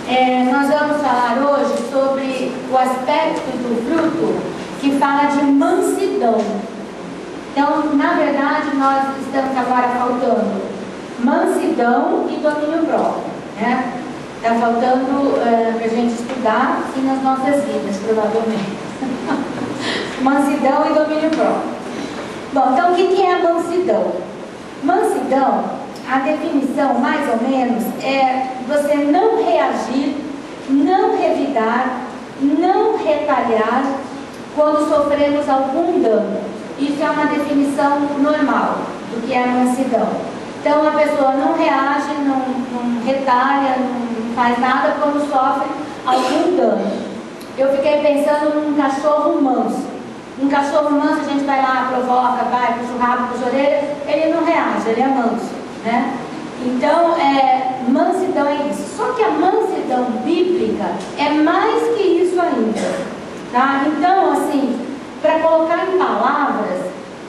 Nós vamos falar hoje sobre o aspecto do fruto que fala de mansidão. Então, na verdade, nós estamos agora faltando mansidão e domínio próprio, né? Está faltando para a gente estudar e nas nossas vidas, provavelmente. Mansidão e domínio próprio. Bom, então o que é a mansidão? Mansidão, a definição mais ou menos é você não reagir, não revidar, não retalhar quando sofremos algum dano. Isso é uma definição normal do que é a mansidão. Então a pessoa não reage, não retalha, não faz nada quando sofre algum dano. Eu fiquei pensando num cachorro manso. Um cachorro manso, a gente vai lá, provoca, vai, puxa o rabo, puxa a orelha, ele não reage, ele é manso, né? Então, mansidão é isso. Só que a mansidão bíblica é mais que isso ainda, tá? Então, assim, para colocar em palavras,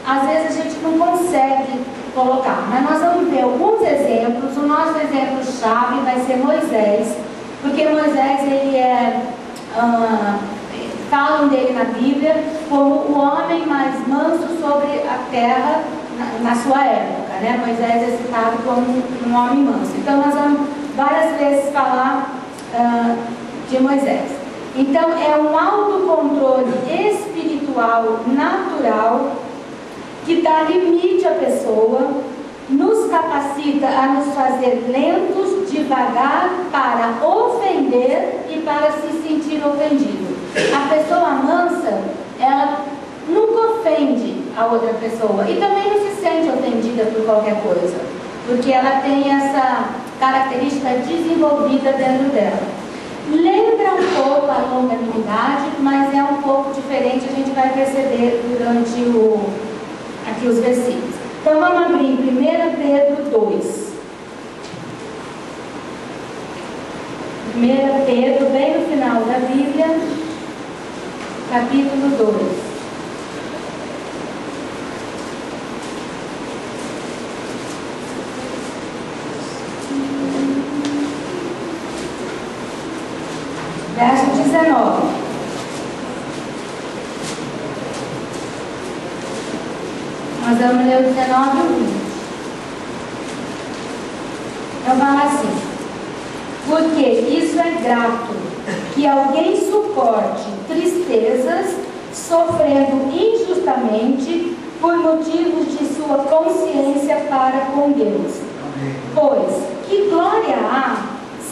às vezes a gente não consegue colocar, mas nós vamos ver alguns exemplos. O nosso exemplo-chave vai ser Moisés, porque Moisés, ele falam dele na Bíblia como o homem mais manso sobre a terra na sua época, né? Moisés é citado como um homem manso. Então nós vamos várias vezes falar de Moisés. Então é um autocontrole espiritual natural que dá limite à pessoa, nos capacita a nos fazer lentos, devagar, para ofender e para se sentir ofendido. A pessoa mansa, ela nunca ofende a outra pessoa e também não se sente ofendida por qualquer coisa, porque ela tem essa característica desenvolvida dentro dela. Lembra um pouco a longanimidade, mas é um pouco diferente, a gente vai perceber durante aqui os versículos. Então vamos abrir 1 Pedro 2. 1 Pedro, bem no final da Bíblia, capítulo 2. Verso 19. Nós vamos ler o 19 e o 20. Então fala assim: porque isso é grato, que alguém suporte tristezas, sofrendo injustamente por motivos de sua consciência para com Deus. Pois, que glória há,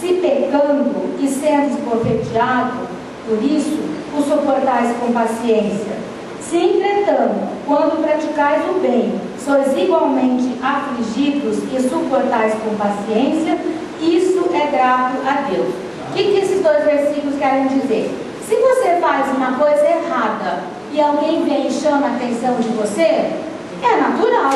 se pecando e sendo esbofeteado, por isso o suportais com paciência. Se, entretanto, quando praticais o bem, sois igualmente afligidos e suportais com paciência, isso é grato a Deus. O que esses dois versículos querem dizer? Se você faz uma coisa errada e alguém vem e chama a atenção de você, é natural.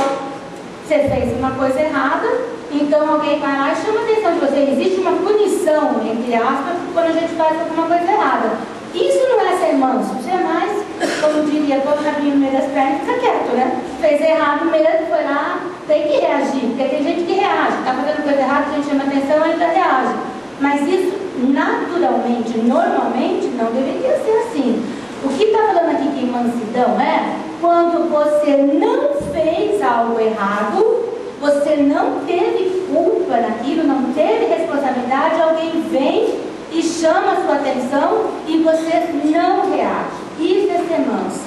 Você fez uma coisa errada, então alguém vai lá e chama a atenção de você. Existe uma punição, entre aspas, quando a gente faz alguma coisa errada. Isso não é ser manso, isso é mais, como diria, todo rabinho no meio das pernas, fica quieto, né? Fez errado mesmo, foi lá, tem que reagir, porque tem gente que reage, está fazendo coisa errada, a gente chama atenção, ainda reage. Mas isso, naturalmente, normalmente, não deveria ser assim. O que está falando aqui que mansidão é quando você não fez algo errado, você não teve culpa naquilo, não teve responsabilidade, alguém vem e chama a sua atenção e você não reage. Isso é ser manso.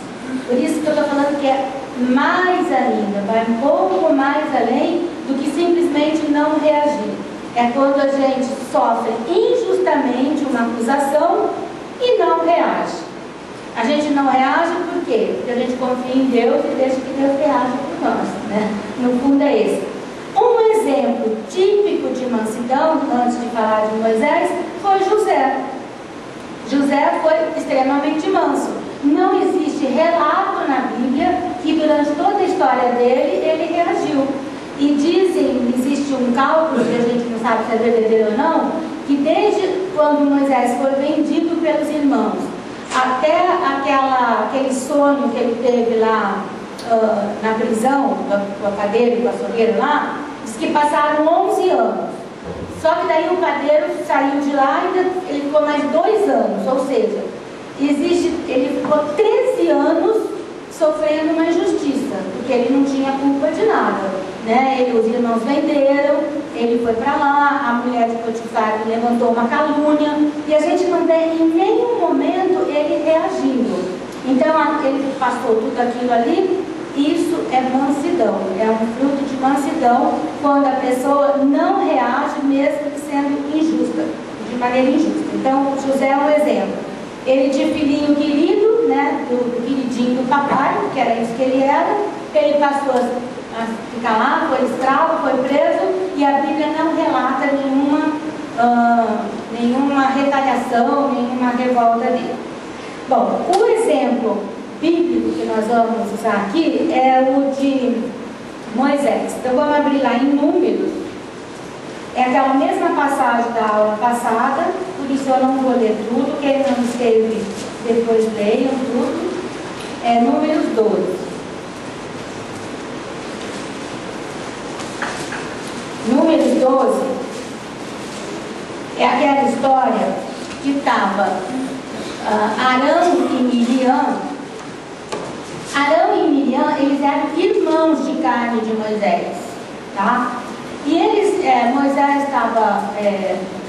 Por isso que eu estou falando que é mais ainda, vai um pouco mais além do que simplesmente não reagir. É quando a gente sofre injustamente uma acusação e não reage. A gente não reage por quê? Porque a gente confia em Deus e deixa que Deus reaja por nós, né? No fundo é esse. Um exemplo típico de mansidão, antes de falar de Moisés, foi José. José foi extremamente manso. Não existe relato na Bíblia que durante toda a história dele, ele reagiu. E dizem, existe um cálculo, que a gente não sabe se é verdadeiro ou não, que desde quando Moisés foi vendido pelos irmãos, até aquele sonho que ele teve lá na prisão, com a cadeira e com a açougueira lá, diz que passaram 11 anos. Só que daí o padeiro saiu de lá e ele ficou mais 2 anos, ou seja, ele ficou 13 anos sofrendo uma injustiça, porque ele não tinha culpa de nada, né? Os irmãos venderam, ele foi para lá, a mulher de Potifar levantou uma calúnia, e a gente não vê em nenhum momento ele reagindo. Então ele passou tudo aquilo ali. Isso é mansidão, é um fruto de mansidão, quando a pessoa não reage mesmo sendo injusta, de maneira injusta. Então José é um exemplo. Ele de filhinho querido, né, do queridinho do papai, que era isso que ele era, ele passou a ficar lá, foi escravo, foi preso, e a Bíblia não relata nenhuma retaliação, nenhuma revolta dele. Bom, o exemplo bíblico que nós vamos usar aqui é o de Moisés. Então vamos abrir lá em Números. É aquela mesma passagem da aula passada, por isso eu não vou ler tudo, quem não esteve depois leiam tudo. É Números 12. Números 12 é aquela história que estava Arão e Miriam. Arão e Miriam, eles eram irmãos de carne de Moisés, tá? E Moisés estava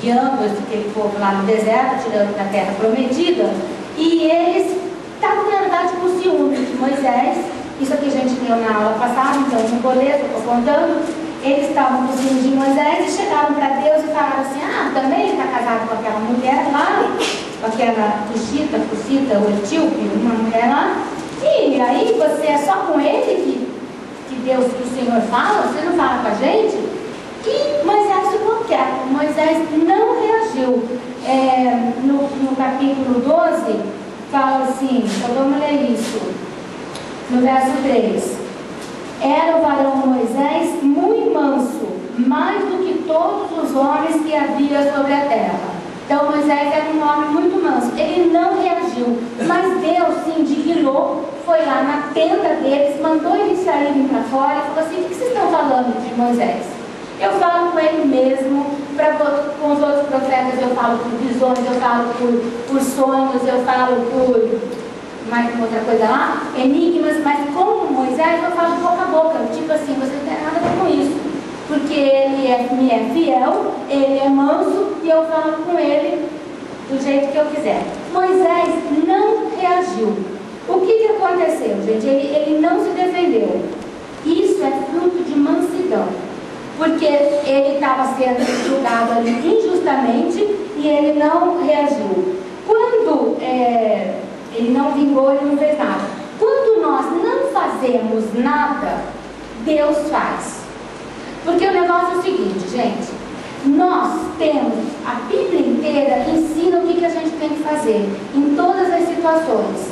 guiando aquele povo lá no deserto, tirando da terra prometida, e eles estavam, na verdade, com ciúme de Moisés. Isso aqui a gente viu na aula passada, então no boleto, eu estou contando. Eles estavam com ciúme de Moisés e chegaram para Deus e falaram assim: também ele está casado com aquela mulher lá, com aquela Cuxita, ou Etíope, uma mulher lá. E aí você é só com ele que Deus, que o Senhor fala? Você não fala com a gente? E Moisés ficou quieto. Moisés não reagiu. No capítulo 12 fala assim, então vamos ler isso, no verso 3: era o varão Moisés muito manso, mais do que todos os homens que havia sobre a terra. Então Moisés era um homem muito manso, ele não reagiu, mas Deus se indignou, foi lá na tenda deles, mandou eles saírem para fora e falou assim: o que vocês estão falando de Moisés? Eu falo com ele mesmo, com os outros profetas eu falo por visões, eu falo por sonhos, eu falo por mais outra coisa lá, enigmas, mas com Moisés eu falo boca a boca, tipo assim, você não tem nada a ver com isso, porque ele me é fiel, ele é manso e eu falo com ele do jeito que eu quiser. Moisés não reagiu. O que aconteceu, gente? Ele não se defendeu. Isso é fruto de mansidão, porque ele estava sendo julgado ali injustamente e ele não reagiu. Quando ele não vingou, ele não fez nada. Quando nós não fazemos nada, Deus faz. Porque o negócio é o seguinte, gente: nós temos, a Bíblia inteira ensina o que a gente tem que fazer em todas as situações.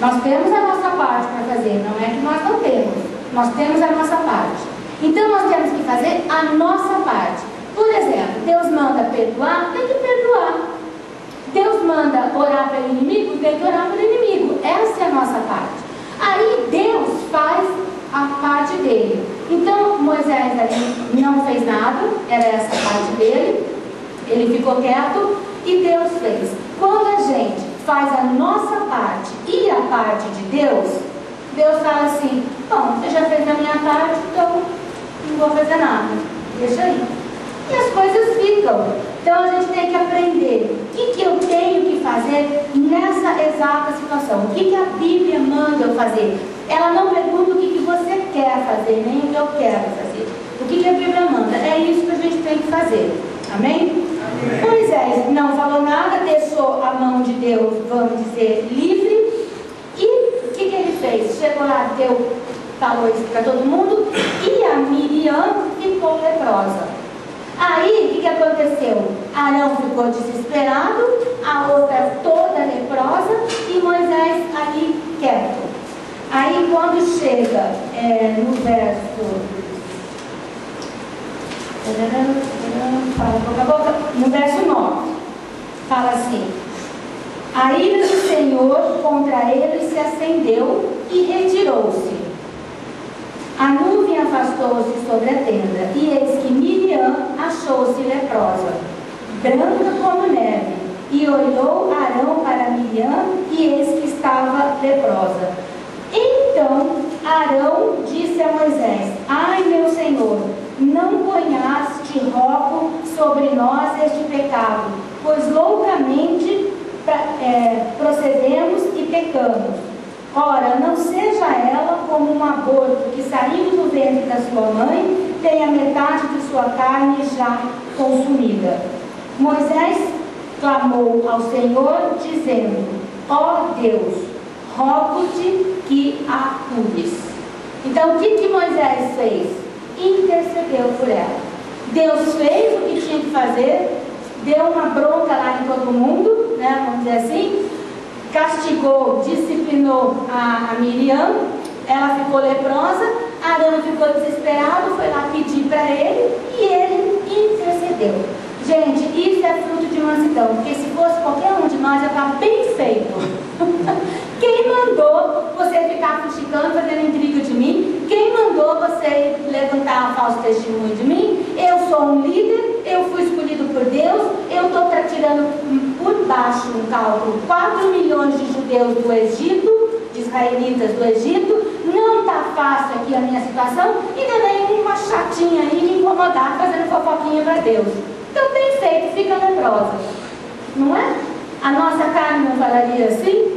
Nós temos a nossa parte para fazer, não é que nós não temos, nós temos a nossa parte. Então nós temos que fazer a nossa parte. Por exemplo, Deus manda perdoar, tem que perdoar. Deus manda orar pelo inimigo, tem que orar pelo inimigo. Essa é a nossa parte. Aí Deus faz a parte dele. Então Moisés ali não fez nada, era essa a parte dele, ele ficou quieto e Deus fez. Quando a gente faz a nossa parte e a parte de Deus, Deus fala assim: bom, você já fez a minha parte, então não vou fazer nada, deixa aí. E as coisas ficam. Então a gente tem que aprender o que eu tenho que fazer nessa exata situação. O que a Bíblia manda eu fazer? Ela não pergunta o que você quer fazer, nem o que eu quero fazer. O que a Bíblia manda? É isso que a gente tem que fazer. Amém? Amém. Moisés não falou nada, deixou a mão de Deus, vamos dizer, livre. E o que ele fez? Chegou lá, falou isso para todo mundo, e a Miriam ficou leprosa. Aí, o que aconteceu? Arão ficou desesperado, a outra toda leprosa, e Moisés ali quieto. Aí, quando chega no verso... no verso 9, fala assim: a ira do Senhor contra ele se acendeu e retirou-se. A nuvem afastou-se sobre a tenda, e eis que Miriam achou-se leprosa, branca como neve. E olhou Arão para Miriam, e eis que estava leprosa. Então Arão disse a Moisés: Ai, meu Senhor, não ponhas de rogo sobre nós este pecado, pois loucamente procedemos e pecamos. Ora, não seja ela como um aborto que, saindo do ventre da sua mãe, tenha metade de sua carne já consumida. Moisés clamou ao Senhor, dizendo: Ó Deus, rogo-te que a cures. Então, o que Moisés fez? Intercedeu por ela. Deus fez o que tinha que fazer, deu uma bronca lá em todo mundo, né, vamos dizer assim, castigou, disciplinou a Miriam, ela ficou leprosa, Arão ficou desesperado, foi lá pedir para ele e ele intercedeu. Gente, isso é fruto de mansidão, porque se fosse qualquer um de nós, ia estar bem feito. Quem mandou você ficar fuxicando, fazendo intriga de mim? Quem mandou você levantar um falso testemunho de mim? Eu sou um líder, eu fui escolhido por Deus, eu estou tirando por baixo um cálculo 4 milhões de judeus do Egito, de israelitas do Egito, não está fácil aqui a minha situação, e também uma chatinha aí me incomodar fazendo fofoquinha para Deus. Então, bem feito, fica leprosa, não é? A nossa carne não falaria assim?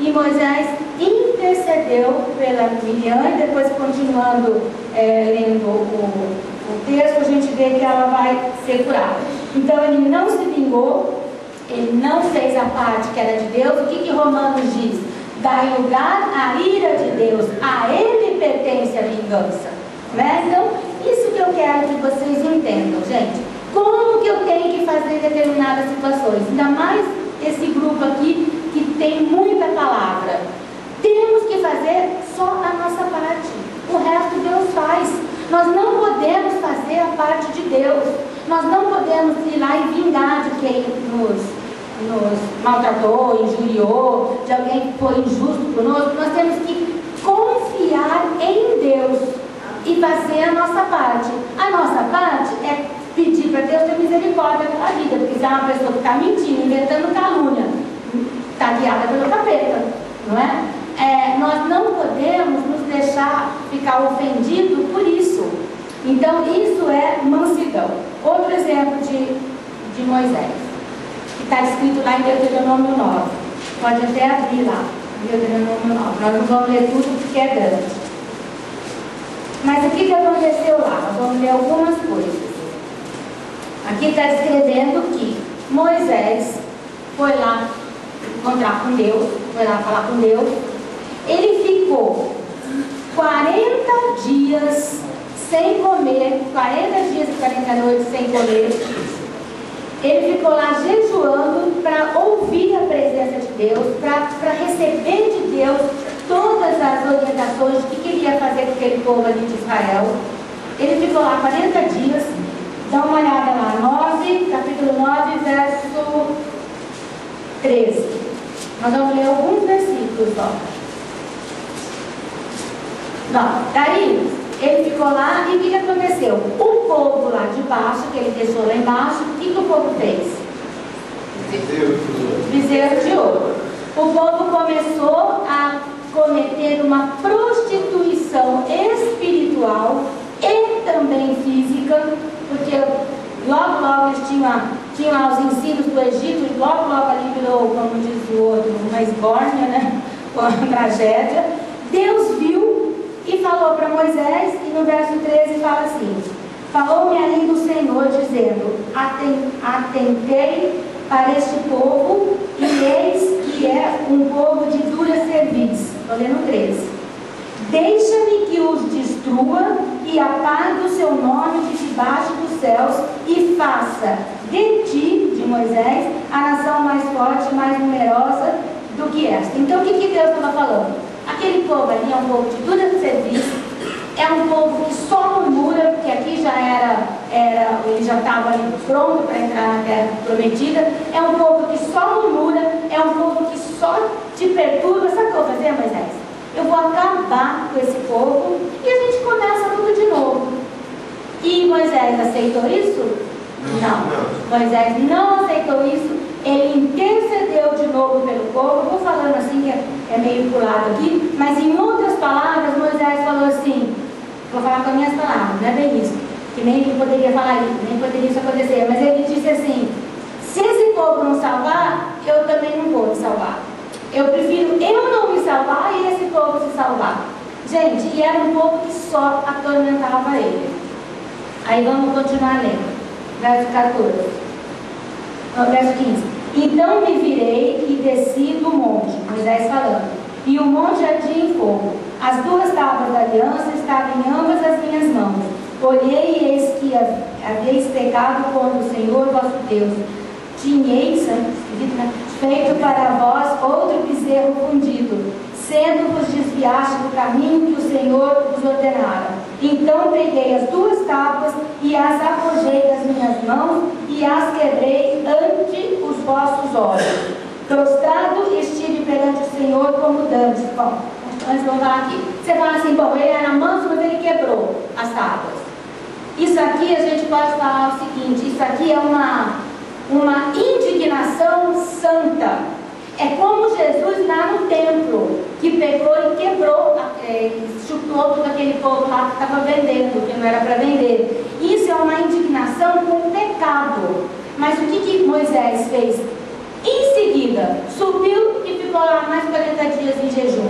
E Moisés intercedeu pela Miriam, e depois, continuando lendo o texto, a gente vê que ela vai ser curada. Então, ele não se vingou, ele não fez a parte que era de Deus. O que Romanos diz? Dá lugar à ira de Deus, a ele pertence a vingança, né? Então, isso que eu quero que vocês entendam, gente. Como que eu tenho que fazer determinadas situações? Ainda mais esse grupo aqui que tem muita palavra. Temos que fazer só a nossa parte. O resto Deus faz. Nós não podemos fazer a parte de Deus. Nós não podemos ir lá e vingar de quem nos maltratou, injuriou, de alguém que foi injusto conosco. Nós temos que confiar em Deus e fazer a nossa parte. A nossa parte é pedir para Deus ter misericórdia pela vida, porque se é uma pessoa que está mentindo, inventando calúnia, está guiada pelo capeta, não é? Nós não podemos nos deixar ficar ofendidos por isso. Então, isso é mansidão. Outro exemplo de Moisés, que está escrito lá em Deuteronômio 9. Pode até abrir lá, Deuteronômio 9. Nós não vamos ler tudo porque é grande. Mas o que aconteceu lá? Nós vamos ler algumas coisas. Aqui está escrevendo que Moisés foi lá encontrar com Deus, foi lá falar com Deus. Ele ficou 40 dias sem comer, 40 dias e 40 noites sem comer. Ele ficou lá jejuando para ouvir a presença de Deus, para receber de Deus todas as orientações do que queria fazer com aquele povo ali de Israel. Ele ficou lá 40 dias. Dá uma olhada lá, capítulo 9, verso 13. Nós vamos ler alguns versículos só. Daí, ele ficou lá e o que aconteceu? O povo lá de baixo, que ele deixou lá embaixo, o que o povo fez? Bezerro de ouro. O povo começou a cometer uma prostituição espiritual e também física, porque logo eles tinham lá os ensinos do Egito, e logo ali virou, como diz o outro, uma esbórnia, né? Uma tragédia. Deus viu e falou para Moisés, e no verso 13 fala assim: falou-me ali do Senhor, dizendo: atentei para este povo, e eis que é um povo de dura cerviz. Estou lendo 13. Deixa-me que os destrua e apague o seu nome de debaixo dos céus, e faça de ti, de Moisés, a nação mais forte e mais numerosa do que esta. Então, o que Deus estava falando? Aquele povo ali é um povo de dura serviço, é um povo que só murmura, porque aqui já ele já estava ali pronto para entrar na terra prometida. É um povo que só murmura, é um povo que só te perturba. Sabe o que eu vou fazer, Moisés? Eu vou acabar com esse povo, e a gente E Moisés aceitou isso? Não. Moisés não aceitou isso. Ele intercedeu de novo pelo povo. Eu vou falando assim, que é meio pulado aqui, mas em outras palavras, Moisés falou assim, vou falar com as minhas palavras, não é bem isso, que nem ele poderia falar isso, nem poderia isso acontecer, mas ele disse assim: se esse povo não salvar, eu também não vou me salvar. Eu prefiro eu não me salvar e esse povo se salvar. Gente, e era um povo que só atormentava ele. Aí vamos continuar lendo. Verso 14. Não, verso 15. Então me virei e desci do monte, Moisés falando, e o monte ardia em fogo. As 2 tábuas da aliança estavam em ambas as minhas mãos. Olhei e eis que haveis pecado contra o Senhor vosso Deus. Tinheis feito para vós outro bezerro fundido, sendo vos desviaste do caminho que o Senhor vos ordenara. Então peguei as 2 tábuas e as apojei das minhas mãos e as quebrei ante os vossos olhos. Prostrado estive perante o Senhor como dantes. Bom, antes vamos falar aqui. Você fala assim, bom, ele era manso, mas ele quebrou as tábuas. Isso aqui a gente pode falar o seguinte, isso aqui é uma indignação santa. É como Jesus lá no templo, que pegou e quebrou, chutou todo aquele povo lá que estava vendendo, que não era para vender. Isso é uma indignação com o pecado. Mas o que Moisés fez? Em seguida, subiu e ficou lá mais 40 dias em jejum.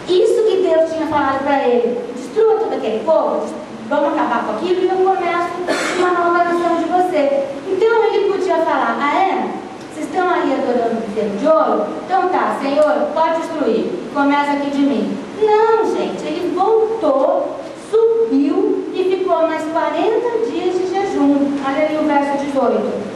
Isso que Deus tinha falado para ele: destrua todo aquele povo, vamos acabar com aquilo e eu começo uma nova nação de você. Então ele podia falar: ah é? Vocês estão aí adorando o bezerro de ouro? Então tá, Senhor, pode destruir, começa aqui de mim. Não, gente, ele voltou, subiu e ficou mais 40 dias de jejum. Olha ali o verso 18.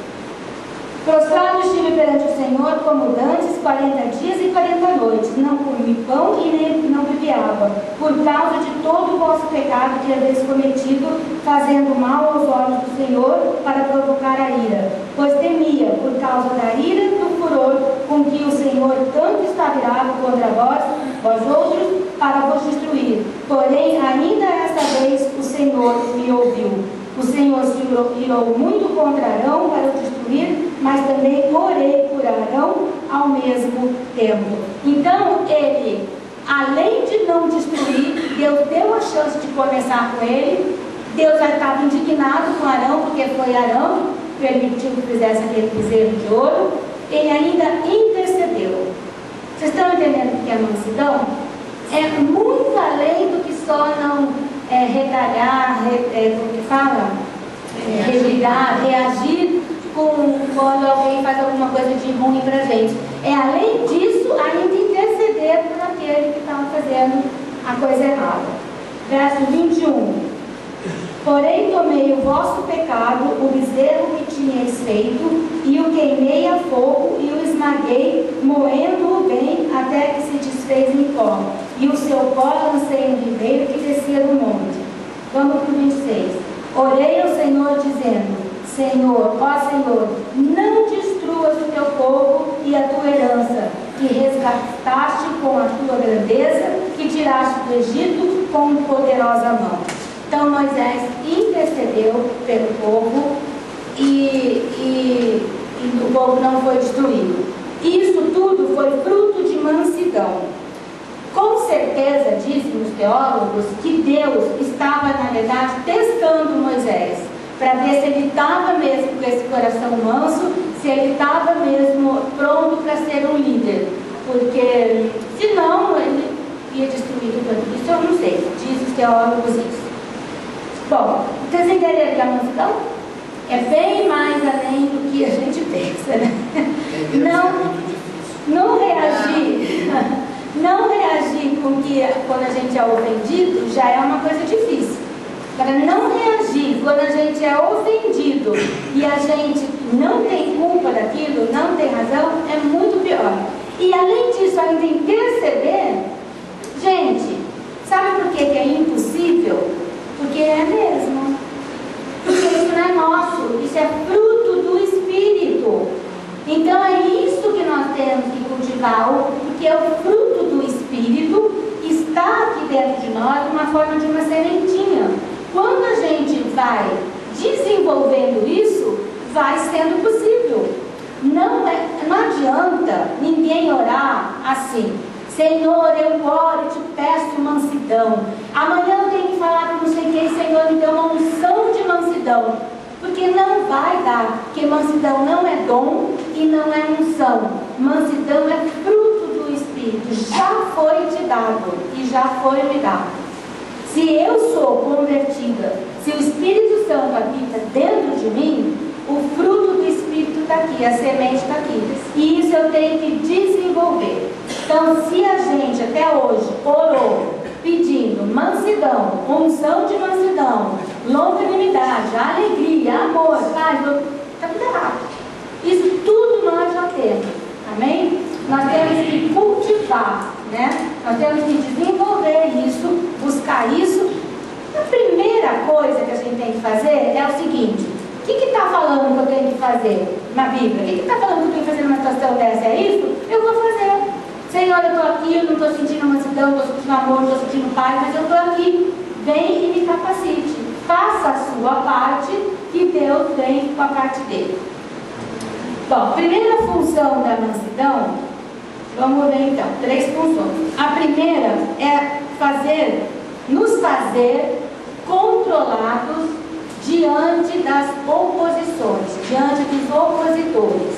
Prostrado estive perante o Senhor como dantes 40 dias e 40 noites. Não comi pão e nem não bebi água, por causa de todo o vosso pecado que haveis cometido, fazendo mal aos olhos do Senhor, para provocar a ira. Pois temia, por causa da ira do furor, com que o Senhor tanto está virado contra vós outros, para vos destruir. Porém, ainda esta vez o Senhor me ouviu. O Senhor se irou muito contra Arão para o destruir, mas também orei por Arão ao mesmo tempo. Então, ele, além de não destruir, Deus deu a chance de começar com ele. Deus já estava indignado com Arão, porque foi Arão que permitiu que fizesse aquele bezerro de ouro. Ele ainda intercedeu. Vocês estão entendendo o que é mansidão? É muito além do que só não retalhar, revidar, reagir quando alguém faz alguma coisa de ruim pra gente. É além disso, ainda interceder por aquele que estava fazendo a coisa errada. Verso 21. Porém tomei o vosso pecado, o bezerro que tinhais feito, e o queimei a fogo e o esmaguei, moendo-o bem até que se desfez em pó. E o seu pó lancei no ribeiro que descia do monte. Vamos para o 26. Orei ao Senhor dizendo: Senhor, ó Senhor, não destruas o teu povo e a tua herança, que resgataste com a tua grandeza, que tiraste do Egito com poderosa mão. Então Moisés intercedeu pelo povo e o povo não foi destruído. Isso tudo foi fruto de mansidão. Com certeza, dizem os teólogos, que Deus estava, na verdade, testando Moisés, para ver se ele estava mesmo com esse coração manso, se ele estava mesmo pronto para ser um líder. Porque, senão, ele ia destruir tudo isso. Eu não sei, dizem os teólogos isso. Bom, vocês entenderam que a mansidão é bem mais além do que a gente pensa, né? Não reagir, não reagir com que quando a gente é ofendido já é uma coisa difícil. Para não reagir quando a gente é ofendido e a gente não tem culpa daquilo, não tem razão, é muito pior. E além disso, ainda interceder, gente, sabe por que é impossível? Porque é mesmo. Porque isso não é nosso, isso é fruto do Espírito. Então é isso que nós temos que cultivar, porque o fruto do Espírito está aqui dentro de nós, uma forma de uma sementinha. Quando a gente vai desenvolvendo isso, vai sendo possível. Não adianta ninguém orar assim: Senhor, eu oro e te peço mansidão. Amanhã eu tenho que falar com não sei quem, Senhor, me dê uma unção de mansidão. Porque não vai dar, porque mansidão não é dom e não é unção. Mansidão é fruto do Espírito, já foi te dado e já foi me dado. Se eu sou convertida, se o Espírito Santo habita dentro de mim, o fruto do Espírito está aqui, a semente está aqui. E isso eu tenho que desenvolver. Então, se a gente até hoje orou pedindo mansidão, unção de mansidão, longanimidade, alegria, amor, paz, está tudo errado. Isso tudo nós já temos. Amém? Nós temos que cultivar, né? Nós temos que desenvolver isso, buscar isso. A primeira coisa que a gente tem que fazer é o seguinte: o que está falando que eu tenho que fazer na Bíblia? O que está falando que eu tenho que fazer numa situação dessa? É isso? Eu vou fazer. Senhor, eu estou aqui, eu não estou sentindo mansidão, não estou sentindo amor, não estou sentindo paz, mas eu estou aqui. Vem e me capacite. Faça a sua parte, que Deus vem com a parte dele. Bom, primeira função da mansidão, vamos ver então, 3 funções. A primeira é nos fazer controlados diante das oposições, diante dos opositores.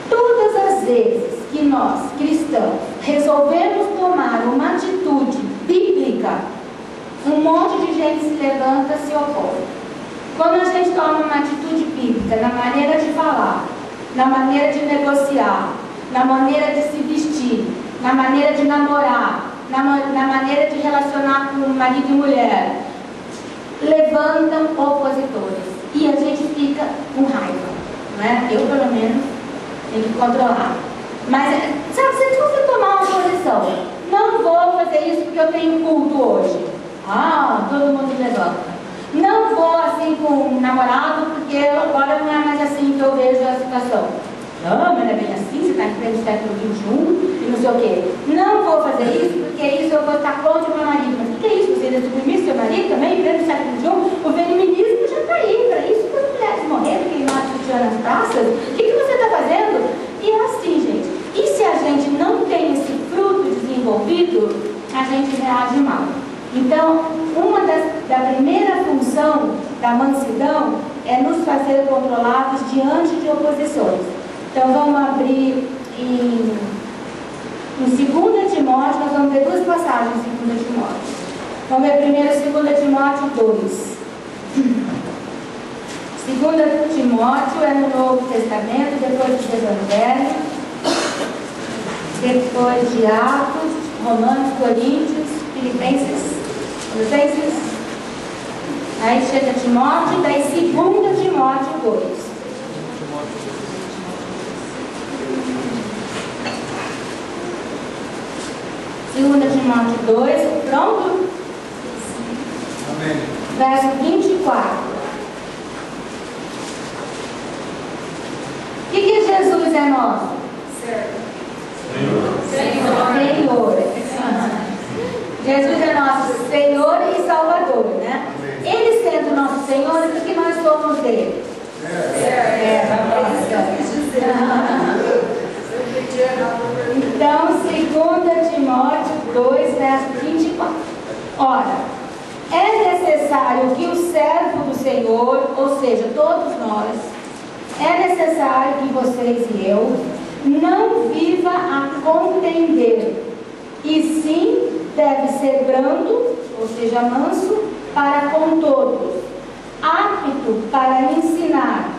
Todas as vezes que nós, cristãos, resolvemos tomar uma atitude bíblica, um monte de gente se levanta e se opõe. Quando a gente toma uma atitude bíblica na maneira de falar, na maneira de negociar, na maneira de se vestir, na maneira de namorar, na maneira de relacionar com marido e mulher, levantam opositores e a gente fica com raiva, né? Eu, pelo menos, tenho que controlar. Mas, sabe, se você tomar uma posição, não vou fazer isso porque eu tenho culto hoje. Todo mundo levanta. Não vou assim com um namorado porque agora não é mais assim que eu vejo a situação. Não, mas não é bem assim, você está em pleno século XXI e não sei o quê. Não vou fazer isso porque isso eu vou estar contra o meu marido. Mas o que é isso? Você suprimir seu marido também em pleno século XXI? O feminismo já está aí, para isso que as mulheres morreram, queimadas nas praças. O que você está fazendo? E é assim, gente. E se a gente não tem esse fruto desenvolvido, a gente reage mal. Então, da primeira função da mansidão é nos fazer controlados diante de oposições. Então, vamos abrir em 2 Timóteo, nós vamos ver 2 passagens em 2 Timóteo. Vamos ver primeiro 2 Timóteo 2. 2 Timóteo é no Novo Testamento, depois do Evangelho, depois de Atos, Romanos, Coríntios, Filipenses. Aí chega Timóteo, daí 2 Timóteo 2. Segunda Timóteo 2, pronto? Amém. Verso 24. O que Jesus é nosso? Senhor. Jesus é nosso Senhor e Salvador, né? Ele sendo nosso Senhor, o que nós somos dele? Então, 2 Timóteo 2, verso 24. Ora, é necessário que o servo do Senhor, ou seja, todos nós, é necessário que vocês e eu não viva a contender, e sim deve ser brando, ou seja, manso, para com todos, apto para ensinar,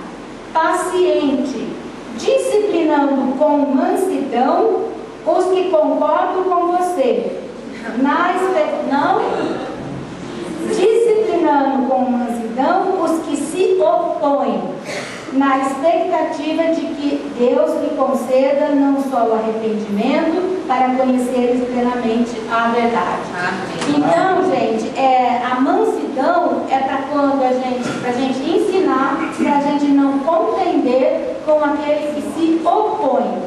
paciente, disciplinando com mansidão os que concordam com você. Disciplinando com mansidão os que se opõem, na expectativa de que Deus lhe conceda não só o arrependimento, para conheceres plenamente a verdade. Amém. Então, gente, a mansidão é para quando para a gente ensinar, para a gente não contender com aqueles que se opõem.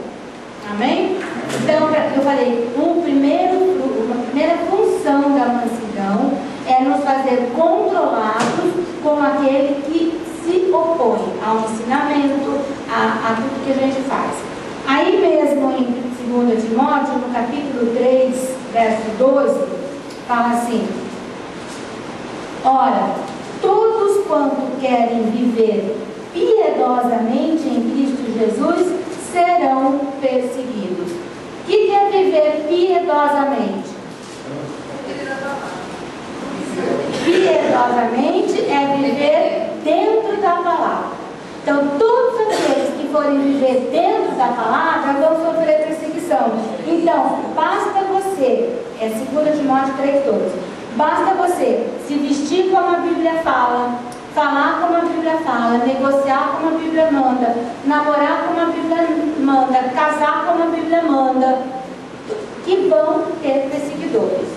Amém? Então, eu falei, uma primeira função da mansidão é nos fazer controlados como aquele que se opõe ao ensinamento, a tudo que a gente faz. Aí mesmo em 2 Timóteo, no capítulo 3, verso 12, fala assim: ora, todos quanto querem viver piedosamente em Cristo Jesus serão perseguidos. O que é viver piedosamente? Piedosamente é viver dentro da palavra. Então, todos aqueles que forem viver dentro da palavra vão sofrer perseguição. Então, basta você, 2 Timóteo 3,12, basta você se vestir como a Bíblia fala, falar como a Bíblia fala, negociar como a Bíblia manda, namorar como a Bíblia manda, casar como a Bíblia manda, que vão ter perseguidores.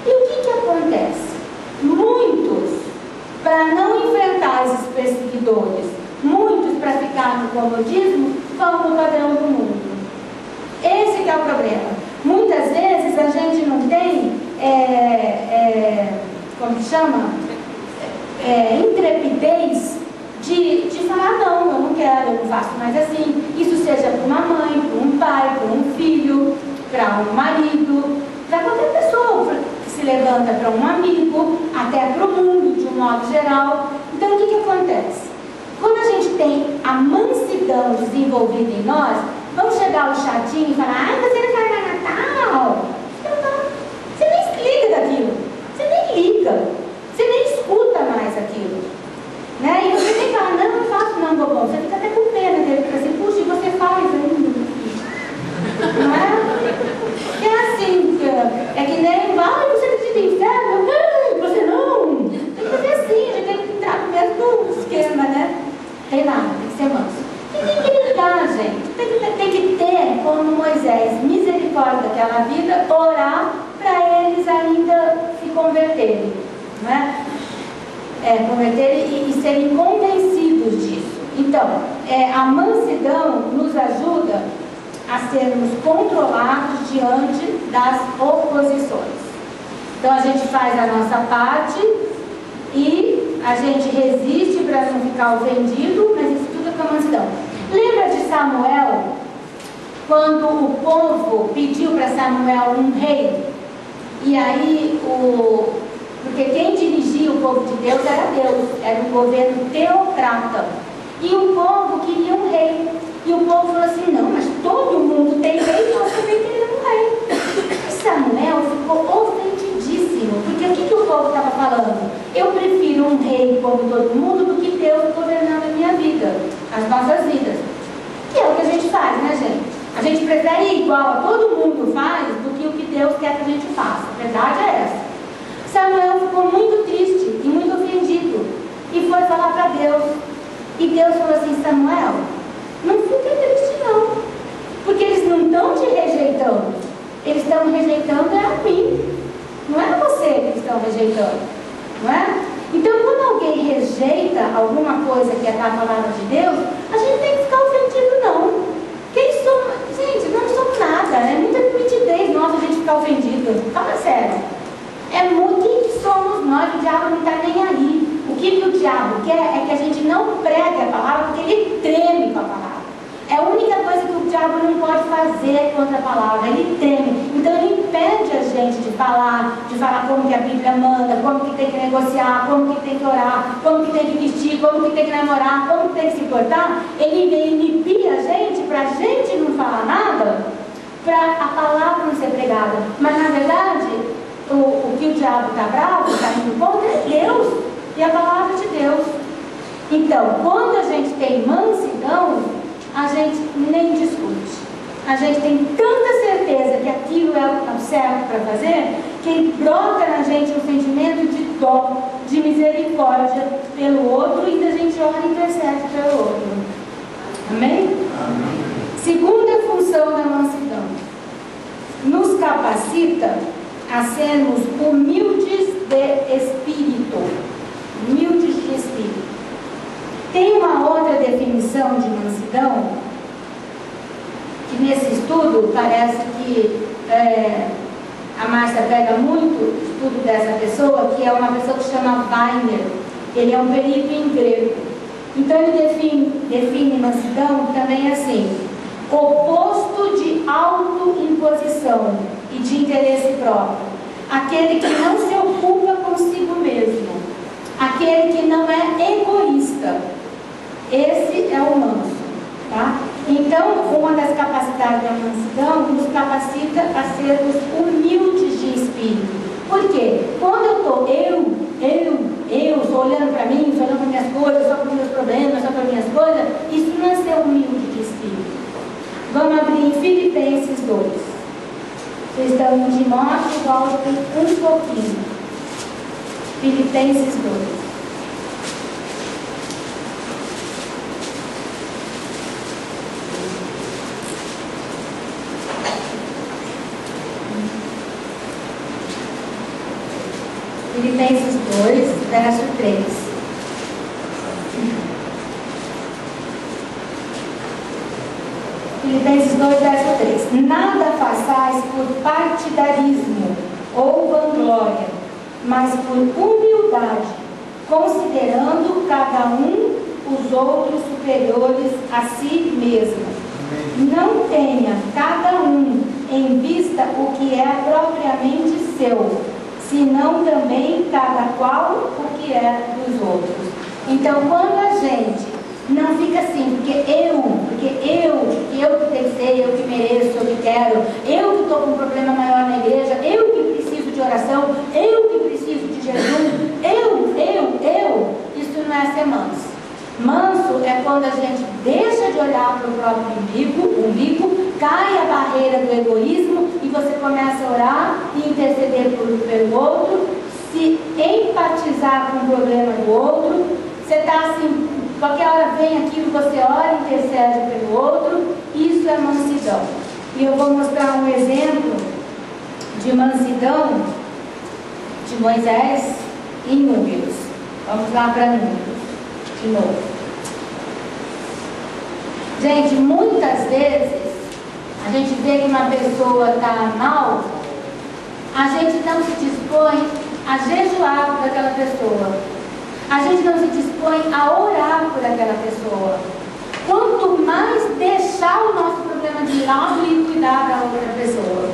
E o que acontece? Muitos, para não enfrentar esses perseguidores, muitos para ficar no comodismo, vão no padrão do mundo. Esse que é o problema. Muitas vezes a gente não tem, como que chama? Intrepidez de falar, não, eu não quero, eu não faço mais assim. Isso seja para uma mãe, para um pai, para um filho, para um marido, para qualquer pessoa que se levanta, para um amigo, até para o mundo de um modo geral. Então o que acontece? Quando a gente tem a mansidão desenvolvida em nós, vamos chegar ao chatinho e falar: ah, você não faz Natal? Você nem se liga daquilo, você nem liga, você nem escuta mais aquilo, né? E você tem que falar: não, não faço não, bobão. Você fica até com pena dele, fica assim: puxa, e você faz ainda, não é? É assim, é que nem vai, você acredita em inferno? Não, você não. Tem que fazer assim, a gente tem que entrar no mesmo esquema, né? Tem nada, tem que ser manso. E tem que ligar, gente. Tem que ter, como Moisés, misericórdia daquela vida, orar para eles ainda se converterem, não é? Converterem e serem convencidos disso. Então, a mansidão nos ajuda a sermos controlados diante das oposições. Então a gente faz a nossa parte e a gente resiste para não ficar ofendido, mas isso tudo é com a mansidão. Lembra de Samuel, quando o povo pediu para Samuel um rei? E aí, porque quem dirigia o povo de Deus, era um governo teocrata. E o povo queria um rei. E o povo falou assim: não, mas todo mundo tem rei, nós também queremos um rei. E Samuel ficou ofendidíssimo, porque o que o povo estava falando? Eu prefiro um rei como todo mundo do que Deus governando a minha vida, as nossas vidas. Que é o que a gente faz, né, gente? A gente prefere ir igual a todo mundo faz do que o que Deus quer que a gente faça. A verdade é essa. Samuel ficou muito triste e muito ofendido e foi falar para Deus. E Deus falou assim: Samuel, não fica triste não, porque eles não estão te rejeitando, eles estão rejeitando a mim, não é você que eles estão rejeitando, não é? Então, quando alguém rejeita alguma coisa que é da palavra de Deus, a gente tem que ficar ofendido não. Quem somos? Gente, não somos nada, é muita nitidez nossa a gente ficar ofendido. Fala sério. Quem somos nós? O diabo não está nem aí. O que o diabo quer é que a gente não pregue a palavra, porque ele treme com a palavra. É a única coisa que o diabo não pode fazer contra a palavra, ele treme. Então ele impede a gente de falar como que a Bíblia manda, como que tem que negociar, como que tem que orar, como que tem que vestir, como que tem que namorar, como que tem que se portar. Ele vem inibir a gente para a gente não falar nada, para a palavra não ser pregada. Mas na verdade, o que o diabo está bravo, está indo contra é Deus e a palavra de Deus. Então, quando a gente tem mansidão, a gente nem discute. A gente tem tanta certeza que aquilo é o certo para fazer, que brota na gente um sentimento de dó, de misericórdia pelo outro, e da gente ora e intercede pelo outro. Amém? Amém. Segunda função da mansidão: nos capacita a sermos humildes de espírito. Humildes de espírito. Tem uma outra definição de mansidão, que nesse estudo parece que a Márcia pega muito o estudo dessa pessoa, que é uma pessoa que se chama Weiner. Ele é um perito em grego. Então ele define mansidão também assim: oposto de autoimposição e de interesse próprio. Aquele que não se ocupa consigo mesmo. Aquele que não é egoísta. Esse é o manso. Tá? Então, uma das capacidades da mansidão nos capacita a sermos humildes de espírito. Por quê? Quando eu estou estou olhando para mim, estou olhando para minhas coisas, só para os meus problemas, só para minhas coisas, isso não é ser humilde de espírito. Vamos abrir em Filipenses 2. Vocês estão em Timóteo, voltem um pouquinho. Filipenses 2. Filipenses 2, verso 3. Filipenses 2, verso 3. Nada façais por partidarismo ou vanglória, mas por humildade, considerando cada um os outros superiores a si mesmo. Não tenha cada um em vista o que é propriamente seu, senão também cada qual o que é dos outros. Então, quando a gente não fica assim, porque eu que tenho que ser, eu que mereço, eu que quero, eu que estou com um problema maior na igreja, eu que preciso de oração, eu que preciso de jejum, isso não é ser manso. Manso é quando a gente deixa de olhar para o próprio umbigo, cai a barreira do egoísmo e você começa a orar e interceder pelo outro, se empatizar com o problema do outro. Você está assim, qualquer hora vem aquilo, você ora e intercede pelo outro. Isso é mansidão. E eu vou mostrar um exemplo de mansidão de Moisés em Números. Vamos lá para Números de novo. Gente, muitas vezes a gente vê que uma pessoa está mal, a gente não se dispõe a jejuar por aquela pessoa, a gente não se dispõe a orar por aquela pessoa. Quanto mais deixar o nosso problema de lado e cuidar da outra pessoa.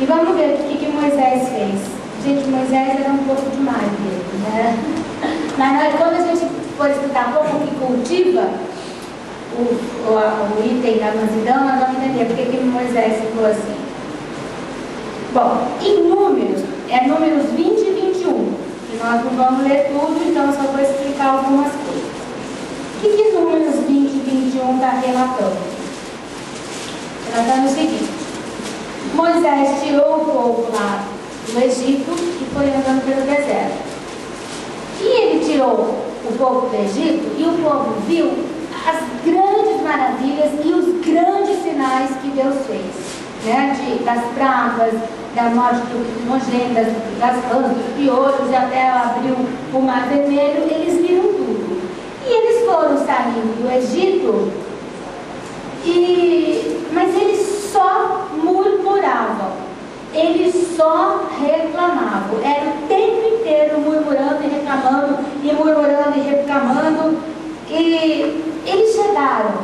E vamos ver o que Moisés fez. Gente, Moisés era um pouco demais mesmo, né? Mas quando a gente for estudar como que cultiva o item da mansidão, nós vamos entender porque que Moisés ficou assim. Bom, em Números, é Números 20 e 21, que nós não vamos ler tudo, então só vou explicar algumas coisas. O que Números 20 e 21 está relatando? Relatando o seguinte: Moisés tirou o povo lá do Egito e foi andando pelo deserto. E ele tirou o povo do Egito e o povo viu as grandes maravilhas e os grandes sinais que Deus fez, né? Das pragas, da morte do primogênito, das rãs, dos piolhos, e até abriu o Mar Vermelho. Eles viram tudo. E eles foram saindo do Egito, mas eles só murmuravam, eles só reclamavam. Era o tempo inteiro murmurando e reclamando, e murmurando e reclamando. E eles chegaram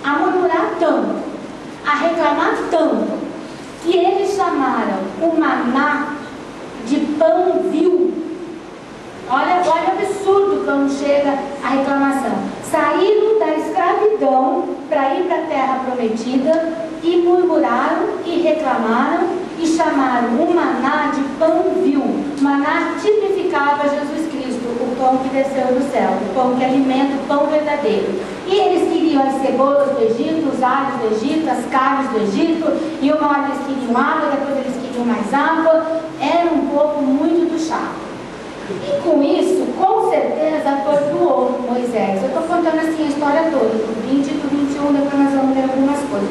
a murmurar tanto, a reclamar tanto, que eles chamaram o maná de pão vil. Olha o absurdo quando chega a reclamação. Saíram da escravidão para ir para a terra prometida e murmuraram e reclamaram e chamaram o maná de pão vil. Maná tipificava Jesus Cristo, o pão que desceu do céu, o pão que alimenta, o pão verdadeiro. E eles queriam as cebolas do Egito, os alhos do Egito, as carnes do Egito, e uma hora eles queriam água, depois eles queriam mais água. Era um povo muito do chato. E com isso, com certeza, atordoou Moisés. Eu estou contando assim a história toda, do 20 e do 21, depois nós vamos ler algumas coisas.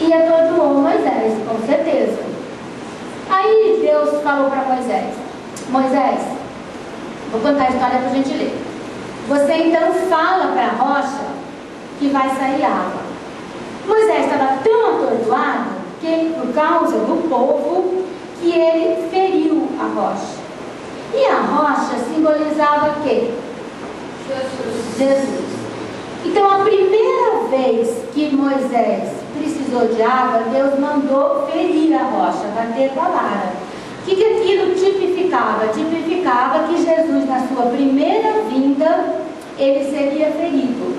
E atordoou Moisés, com certeza. Aí Deus falou para Moisés: Moisés, vou contar a história para a gente ler. Você então fala para a rocha que vai sair água. Moisés estava tão atordoado que por causa do povo, que ele feriu a rocha. E a rocha simbolizava quem? Jesus. Então, a primeira vez que Moisés precisou de água, Deus mandou ferir a rocha, bater com a vara. O que aquilo tipificava? Tipificava que Jesus, na sua primeira vinda, ele seria ferido.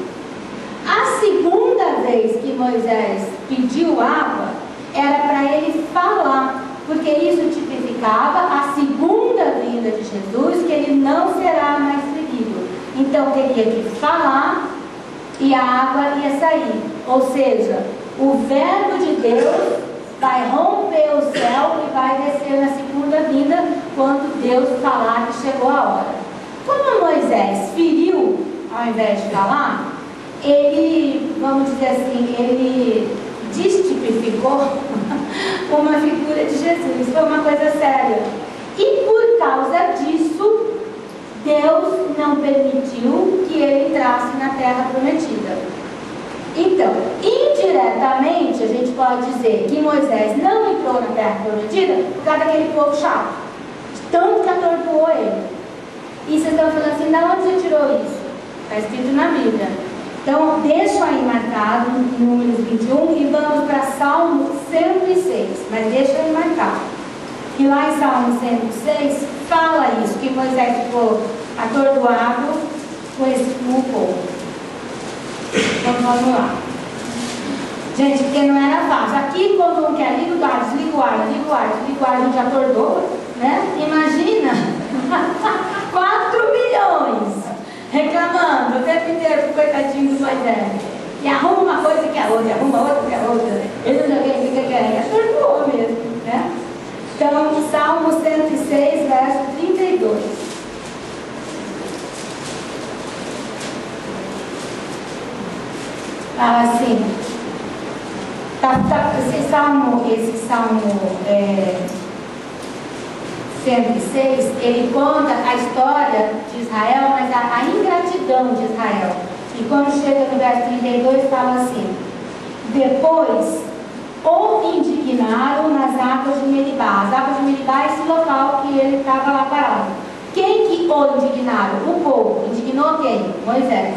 A segunda vez que Moisés pediu água, era para ele falar, porque isso tipificava a segunda vinda de Jesus, que ele não será mais ferido. Então, teria que falar e a água ia sair. Ou seja, o verbo de Deus vai romper o céu e vai descer na segunda vinda, quando Deus falar que chegou a hora. Como Moisés feriu, ao invés de falar, ele, vamos dizer assim, ele destipificou uma figura de Jesus. Foi uma coisa séria. E por causa disso, Deus não permitiu que ele entrasse na terra prometida. Então, indiretamente, a gente pode dizer que Moisés não entrou na terra prometida por causa daquele povo chato, tanto que atordoou ele. E vocês estão falando assim, de onde você tirou isso? Está escrito na Bíblia. Então, deixa aí marcado, Números 21, e vamos para Salmo 106, mas deixa aí marcado. E lá em Salmo 106, fala isso, que Moisés ficou atordoado com esse povo. Então, vamos lá. Gente, porque não era fácil. Aqui, quando um quer liga o ar, desliga o ar, desliga o ar, desliga o ar, a gente atordou, né? Imagina, 4 milhões reclamando o tempo inteiro pro coitadinho do Moisés. E arruma uma coisa que é outra, arruma outra que é outra. Ele não sabia o que é. Atordoou mesmo, né? Então, Salmo 106, verso 32. Fala assim, esse salmo 106, ele conta a história de Israel, mas a ingratidão de Israel. E quando chega no verso 32, fala assim: depois o indignaram nas águas de Meribá. As águas de Meribá é esse local que ele estava lá parado. Quem que o indignaram? O povo. Indignou quem? Moisés.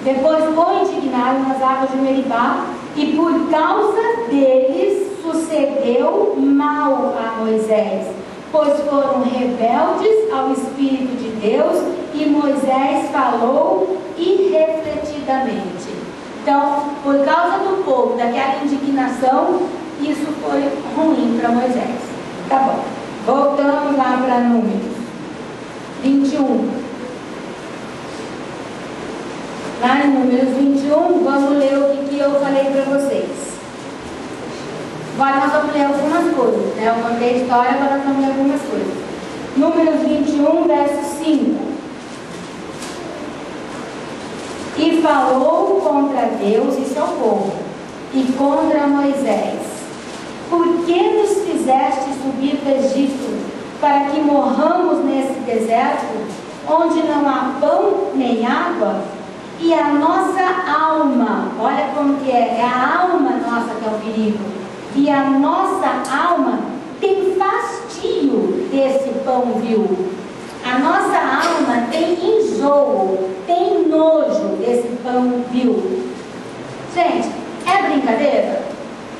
Depois o indignaram nas águas de Meribá, e por causa deles sucedeu mal a Moisés, pois foram rebeldes ao Espírito de Deus, e Moisés falou irrefletidamente. Então, por causa do povo, daquela indignação, isso foi ruim para Moisés. Tá bom, voltamos lá para Números 21. Lá em Números 21, vamos ler o que eu falei para vocês. Agora nós vamos ler algumas coisas, né? Eu contei a história, agora nós vamos ler algumas coisas. Números 21, verso 5. E falou contra Deus, isso é o povo, e contra Moisés: por que nos fizeste subir do Egito, para que morramos nesse deserto, onde não há pão nem água? E a nossa alma, olha como que é a alma nossa que é o perigo. E a nossa alma tem fastio desse pão vil. A nossa alma tem enjoo, tem nojo desse pão vil. Gente, é brincadeira?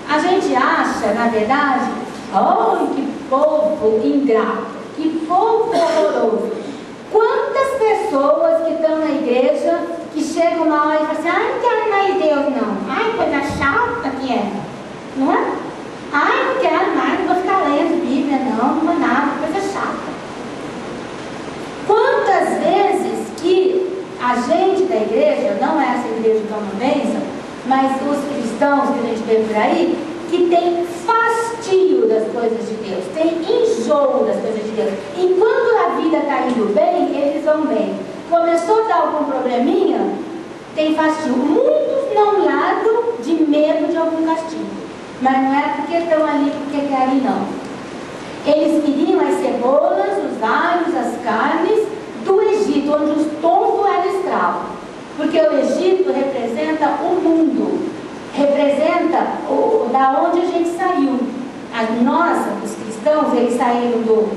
A gente acha, na verdade, oh, que povo ingrato, que povo horroroso. Quantas pessoas que estão na igreja, que chegam uma hora e falam assim: ai, não quero mais Deus não, ai, coisa chata que é, não é? Ai, não quero mais, não vou ficar lendo Bíblia não é nada, coisa chata. Quantas vezes que a gente da igreja, não é essa igreja que é uma bênção, mas os cristãos que a gente vê por aí, que tem fastio das coisas de Deus, tem enjoo das coisas de Deus. Enquanto a vida está indo bem, eles vão bem. Começou a dar algum probleminha, tem fastio. Muitos não largam de medo de algum castigo, mas não é porque estão ali porque querem não. Eles queriam as cebolas, os alhos, as carnes do Egito, onde os tombos eram escravos, porque o Egito representa o mundo, representa representa da onde a gente saiu. Nós, os cristãos, eles saíram do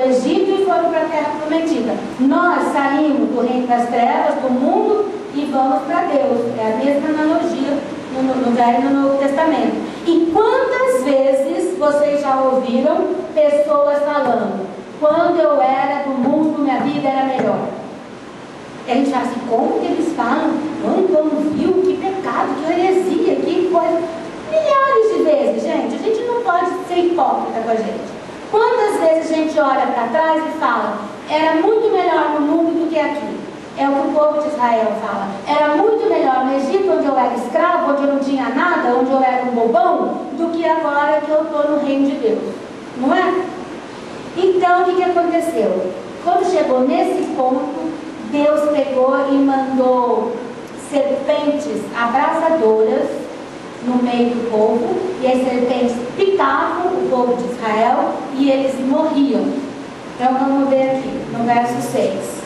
Egito e foram para a Terra Prometida. Nós saímos do reino das trevas, do mundo, e vamos para Deus. É a mesma analogia no Velho e no Novo Testamento. E quantas vezes vocês já ouviram pessoas falando: quando eu era do mundo, minha vida era melhor? E a gente fala assim: como que eles falam? Quando eu não viu, que pecado, que heresia, que coisa. Milhares de vezes, gente. A gente não pode ser hipócrita com a gente. Quantas vezes a gente olha para trás e fala: era muito melhor no mundo do que aqui? É o que o povo de Israel fala. Era muito melhor no Egito, onde eu era escravo, onde eu não tinha nada, onde eu era um bobão, do que agora que eu estou no reino de Deus. Não é? Então, o que aconteceu? Quando chegou nesse ponto, Deus pegou e mandou serpentes abrasadoras no meio do povo, e as serpentes picavam o povo de Israel e eles morriam. Então vamos ver aqui, no verso 6.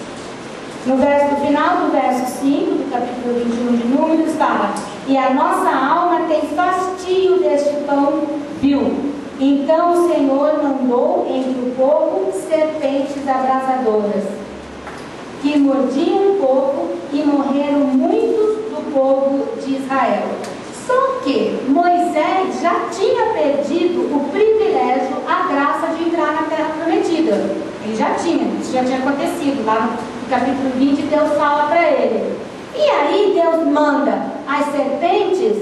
No final do verso 5, do capítulo 21 de Números, fala: e a nossa alma tem fastio deste pão vil. Então o Senhor mandou entre o povo serpentes abrasadoras, que mordiam o povo, e morreram muitos do povo de Israel. Só que Moisés já tinha perdido o privilégio, a graça de entrar na Terra Prometida. Ele já tinha, isso já tinha acontecido. Lá no capítulo 20, Deus fala para ele. E aí Deus manda as serpentes.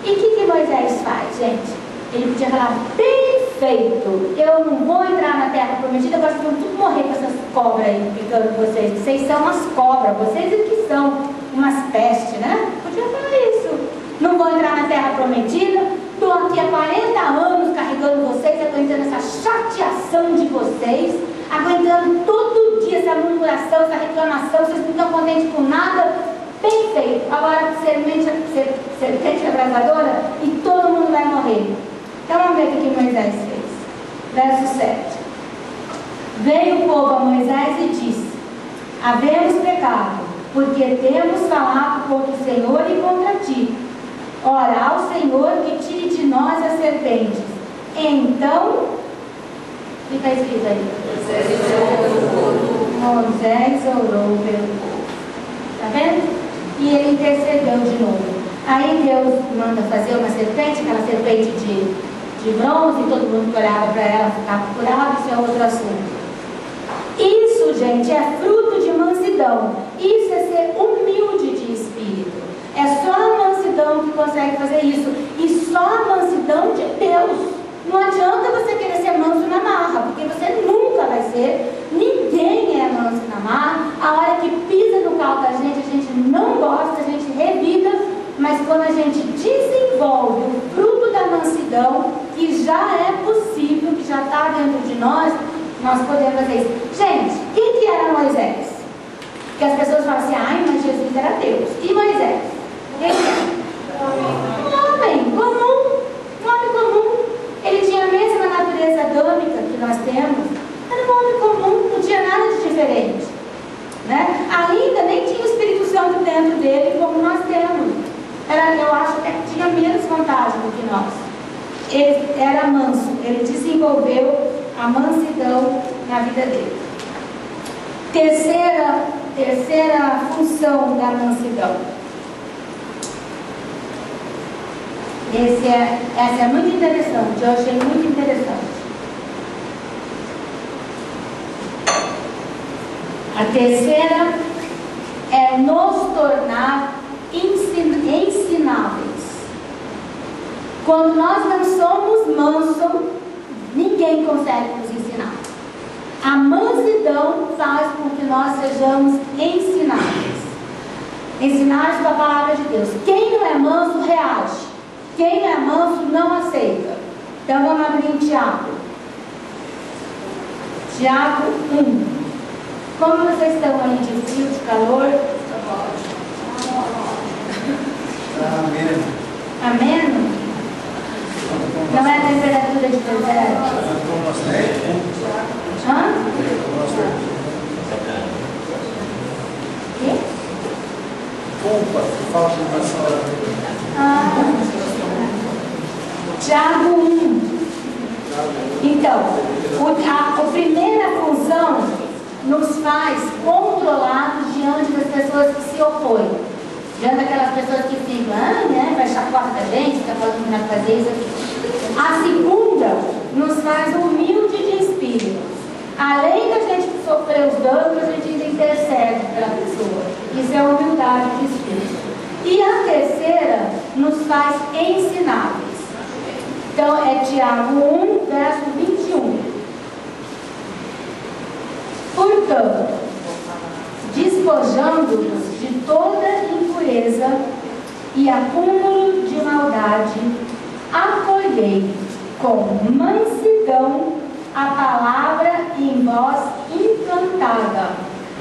E o que Moisés faz, gente? Ele podia falar: bem feito, eu não vou entrar na Terra Prometida, agora vocês vão tudo morrer com essas cobras aí picando vocês. Vocês são umas cobras, vocês é que são umas pestes, né? Podia falar isso. Não vou entrar na Terra Prometida, estou aqui há 40 anos carregando vocês, aguentando essa chateação de vocês, aguentando todo dia essa murmuração, essa reclamação, vocês não estão contentes com nada. Bem feito. Agora serpente abrasadora e todo mundo vai morrer. Então vamos ver o que Moisés fez. Verso 7. Veio o povo a Moisés e disse: havemos pecado, porque temos falado contra o Senhor e contra ti. Ora, ao Senhor que tire de nós as serpentes. Então, o que está escrito aí? Moisés orou pelo povo. Está vendo? E ele intercedeu de novo. Aí Deus manda fazer uma serpente, aquela serpente de bronze, e todo mundo que olhava para ela ficava curado. Isso é outro assunto. Isso, gente, é fruto de mansidão. Isso é ser humilde de espírito. É só a mansidão que consegue fazer isso. E só a mansidão de Deus. Não adianta você querer ser manso na marra, porque você nunca vai ser. Ninguém é manso na marra. A hora que pisa no calo da gente não gosta, a gente revida. Mas quando a gente desenvolve o fruto da mansidão, que já é possível, que já está dentro de nós podemos fazer isso. Gente, quem que era Moisés? Porque as pessoas falam assim: ai, mas Jesus era Deus. E Moisés? Quem era? Um homem comum. Um homem comum. Ele tinha a mesma natureza adâmica que nós temos. Era um homem comum, não tinha nada de diferente, né? Ainda nem tinha o Espírito Santo dentro dele como nós temos. Eu acho que tinha menos vantagem do que nós. Ele era manso, ele desenvolveu a mansidão na vida dele. Terceira função da mansidão. Essa é muito interessante, eu achei muito interessante. A terceira é nos tornar ensináveis. Quando nós não somos mansos, ninguém consegue nos ensinar. A mansidão faz com que nós sejamos ensináveis. Ensináveis com a palavra de Deus. Quem não é manso, reage. Quem não é manso, não aceita. Então vamos abrir em Tiago. Tiago 1. Como vocês estão aí de frio, de calor? Amém. Amém? Não é a temperatura de deserto? Hã? Culpa, falta de emoção. Tiago 1. Então, a primeira função nos faz controlados diante das pessoas que se opõem. Diante daquelas pessoas que ficam, vai achar a porta da gente, está falando que não vai fazer isso aqui. A segunda nos faz humilde de espírito. Além da gente sofrer os danos, a gente ainda intercede pela pessoa. Isso é humildade de espírito. E a terceira nos faz ensináveis. Então, é Tiago 1, verso 21. Portanto, despojando-vos de toda impureza e acúmulo de maldade, acolhei com mansidão a palavra em vós implantada,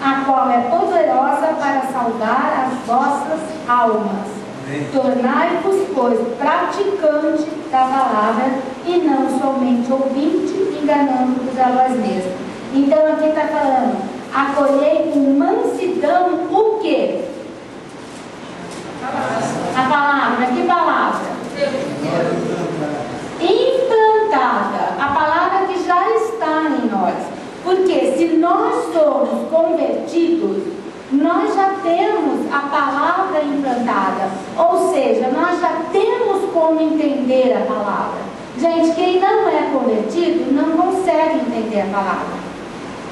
a qual é poderosa para salvar as vossas almas. Tornai-vos, pois, praticante da palavra e não somente ouvinte, enganando-vos a vós mesmos. Então aqui está falando, acolhei com mansidão o quê? A palavra. Mas que palavra? Implantada. A palavra que já está em nós. Porque se nós somos convertidos, nós já temos a palavra implantada. Ou seja, nós já temos como entender a palavra. Gente, quem não é convertido não consegue entender a palavra.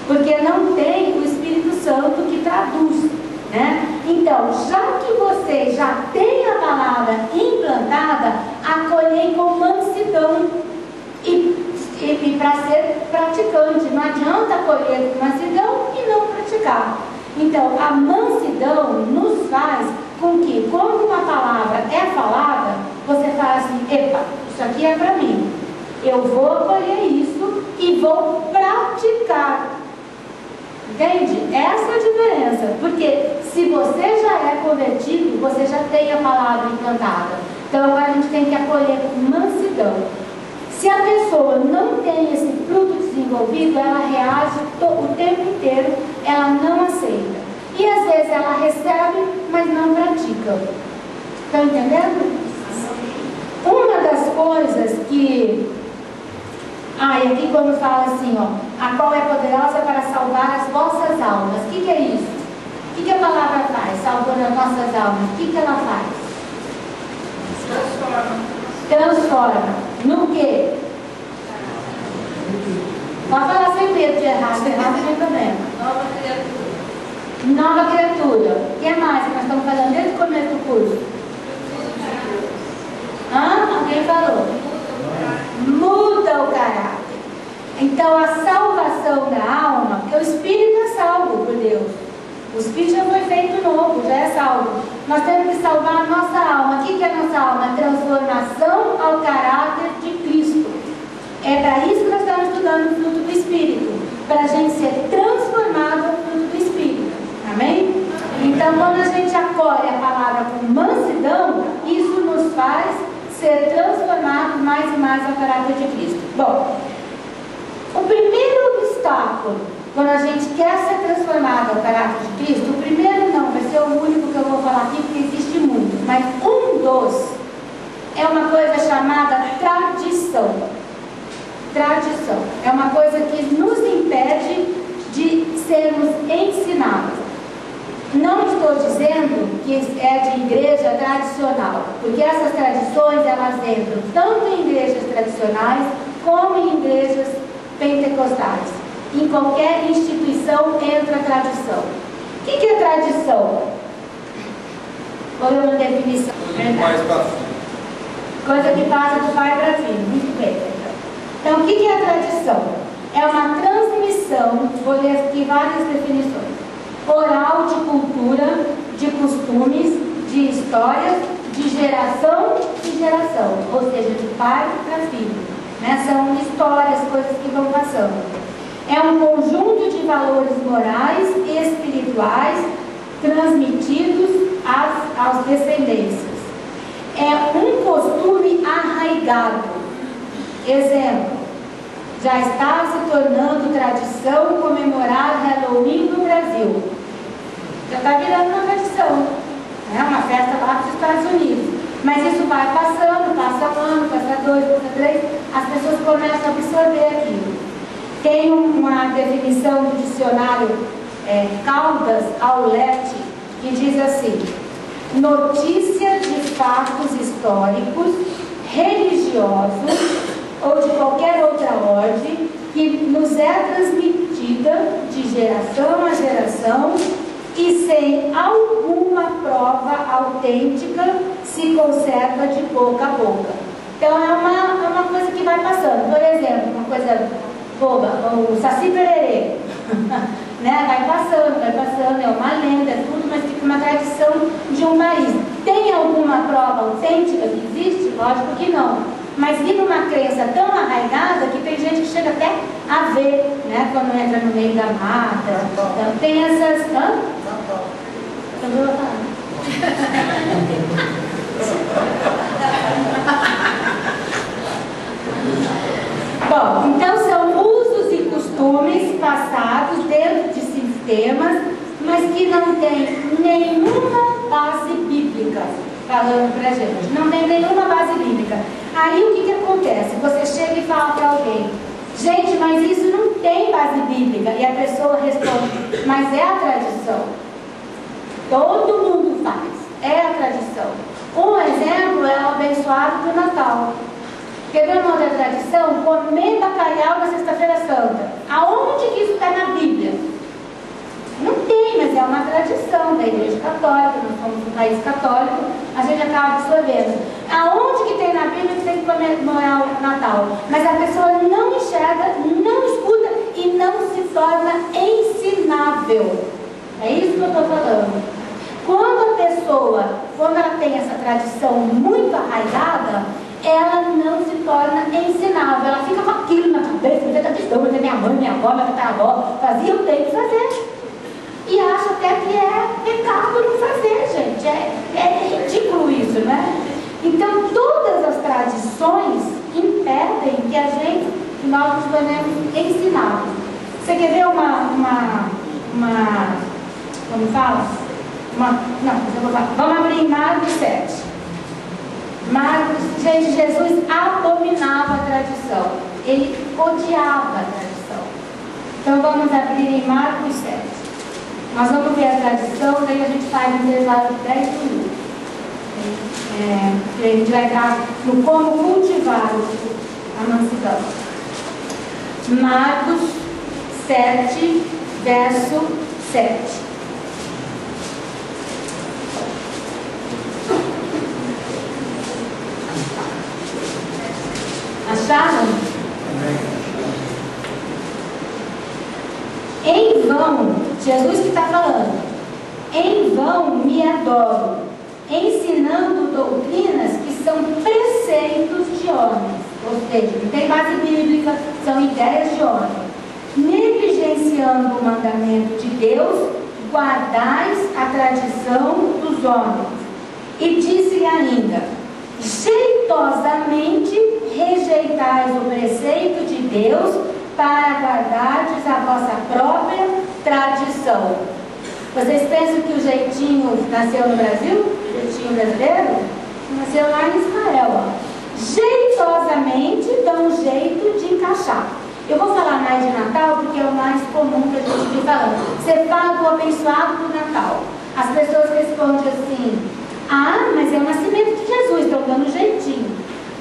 Porque não tem o Espírito Santo que traduz, né? Então, já que você já tem a palavra implantada, acolhei com mansidão e para ser praticante. Não adianta acolher com mansidão e não praticar. Então, a mansidão nos faz com que, quando uma palavra é falada, você fala assim, epa, isso aqui é para mim. Eu vou acolher isso e vou praticar. Entende? Essa é a diferença. Porque se você já é convertido, você já tem a palavra implantada. Então agora a gente tem que acolher com mansidão. Se a pessoa não tem esse fruto desenvolvido, ela reage o tempo inteiro, ela não aceita. E às vezes ela recebe, mas não pratica. Estão entendendo? Uma das coisas que... e aqui quando fala assim, a qual é poderosa para salvar as vossas almas. O que é isso? O que a palavra faz? Salvando as nossas almas. O que ela faz? Transforma. No quê? Pode falar sem medo de errar, se errar não tem problema. Nova criatura. Nova criatura. O que mais que nós estamos falando desde o começo do curso? Alguém falou? Muda o caráter. Então a salvação da alma, porque o espírito é salvo por Deus. O espírito já foi feito novo, já é salvo. Nós temos que salvar a nossa alma. O que é a nossa alma? Transformação ao caráter de Cristo. É para isso que nós estamos estudando o fruto do Espírito. Para a gente ser transformado ao fruto do Espírito. Amém? Então quando a gente acolhe a palavra com mansidão, isso nos faz ser transformados mais e mais ao caráter de Cristo. Bom, o primeiro obstáculo, quando a gente quer ser transformado ao caráter de Cristo, o primeiro não, vai ser o único que eu vou falar aqui, porque existe muito, mas um dos é uma coisa chamada tradição. Tradição. É uma coisa que nos impede de sermos ensinados. Não estou dizendo que é de igreja tradicional, porque essas tradições elas entram tanto em igrejas tradicionais como em igrejas pentecostais. Em qualquer instituição entra a tradição. O que é tradição? Vou ler uma definição. Coisa que passa do pai para filho. Muito bem. Então, o que é a tradição? É uma transmissão, vou ler aqui várias definições. Oral de cultura, de costumes, de histórias, de geração em geração, ou seja, de pai para filho, né? São histórias, coisas que vão passando. É um conjunto de valores morais e espirituais transmitidos às descendências. É um costume arraigado. Exemplo, já está se tornando tradição comemorar Halloween no Brasil. Já está virando uma tradição. É uma festa lá dos Estados Unidos. Mas isso vai passando, passa um ano, passa 2, passa 3, as pessoas começam a absorver aquilo. Tem uma definição do dicionário Caldas Aulete, que diz assim: notícia de fatos históricos, religiosos ou de qualquer outra ordem que nos é transmitida de geração a geração e sem alguma prova autêntica se conserva de boca a boca. Então é uma coisa que vai passando. Por exemplo, uma coisa boba, o Saci Pererê, né? Vai passando, é uma lenda, é tudo, mas fica uma tradição de um país. Tem alguma prova autêntica que existe? Lógico que não. Mas vira uma crença tão arraigada que tem gente que chega até a ver, né? Quando entra no meio da mata. Então tem essas... Bom, então são usos e costumes passados dentro de sistemas, mas que não tem nenhuma base bíblica, falando pra gente. Não tem nenhuma base bíblica. Aí o que acontece? Você chega e fala para alguém: gente, mas isso não tem base bíblica. E a pessoa responde: mas é a tradição. Todo mundo faz. É a tradição. Um exemplo é o abençoado do Natal. Quer ver uma outra tradição? Comer bacalhau na Sexta-feira Santa. Aonde que isso está na Bíblia? Não tem, mas é uma tradição da Igreja Católica. Nós somos um país católico, a gente acaba absorvendo. Aonde que tem na Bíblia que tem que comemorar o Natal? Mas a pessoa não enxerga, não escuta e não se torna ensinável. É isso que eu estou falando. Quando a pessoa, quando ela tem essa tradição muito arraigada, ela não se torna ensinável. Ela fica com aquilo na cabeça, mas é tradição, mas é minha mãe, minha avó, minha tataravó fazia, eu tenho que fazer. E acha até que é pecado não fazer, gente. É ridículo isso, né? Então, todas as tradições impedem que nós nos tornemos ensináveis. Você quer ver como fala? Vamos abrir Marcos 7. Gente, Jesus abominava a tradição. Ele odiava a tradição. Então, vamos abrir em Marcos 7. Nós vamos ver a tradição, daí a gente faz um intervalo de 10 minutos. A gente vai entrar no como cultivar a mansidão. Marcos 7, verso 7. Acharam? Em vão, Jesus que está falando, em vão me adoram, ensinando doutrinas que são preceitos de homens, ou seja, não tem base bíblica, são ideias de homens. Negligenciando o mandamento de Deus, guardais a tradição dos homens. E disse-lhe ainda: jeitosamente rejeitais o preceito de Deus para guardardes a vossa própria tradição. Vocês pensam que o jeitinho nasceu no Brasil? O jeitinho brasileiro? Nasceu lá em Israel. Jeitosamente dão um jeito de encaixar. Eu vou falar mais de Natal porque é o mais comum que a gente vem falando. Você fala do abençoado do Natal. As pessoas respondem assim: ah, mas é o nascimento de Jesus, estão dando um jeitinho.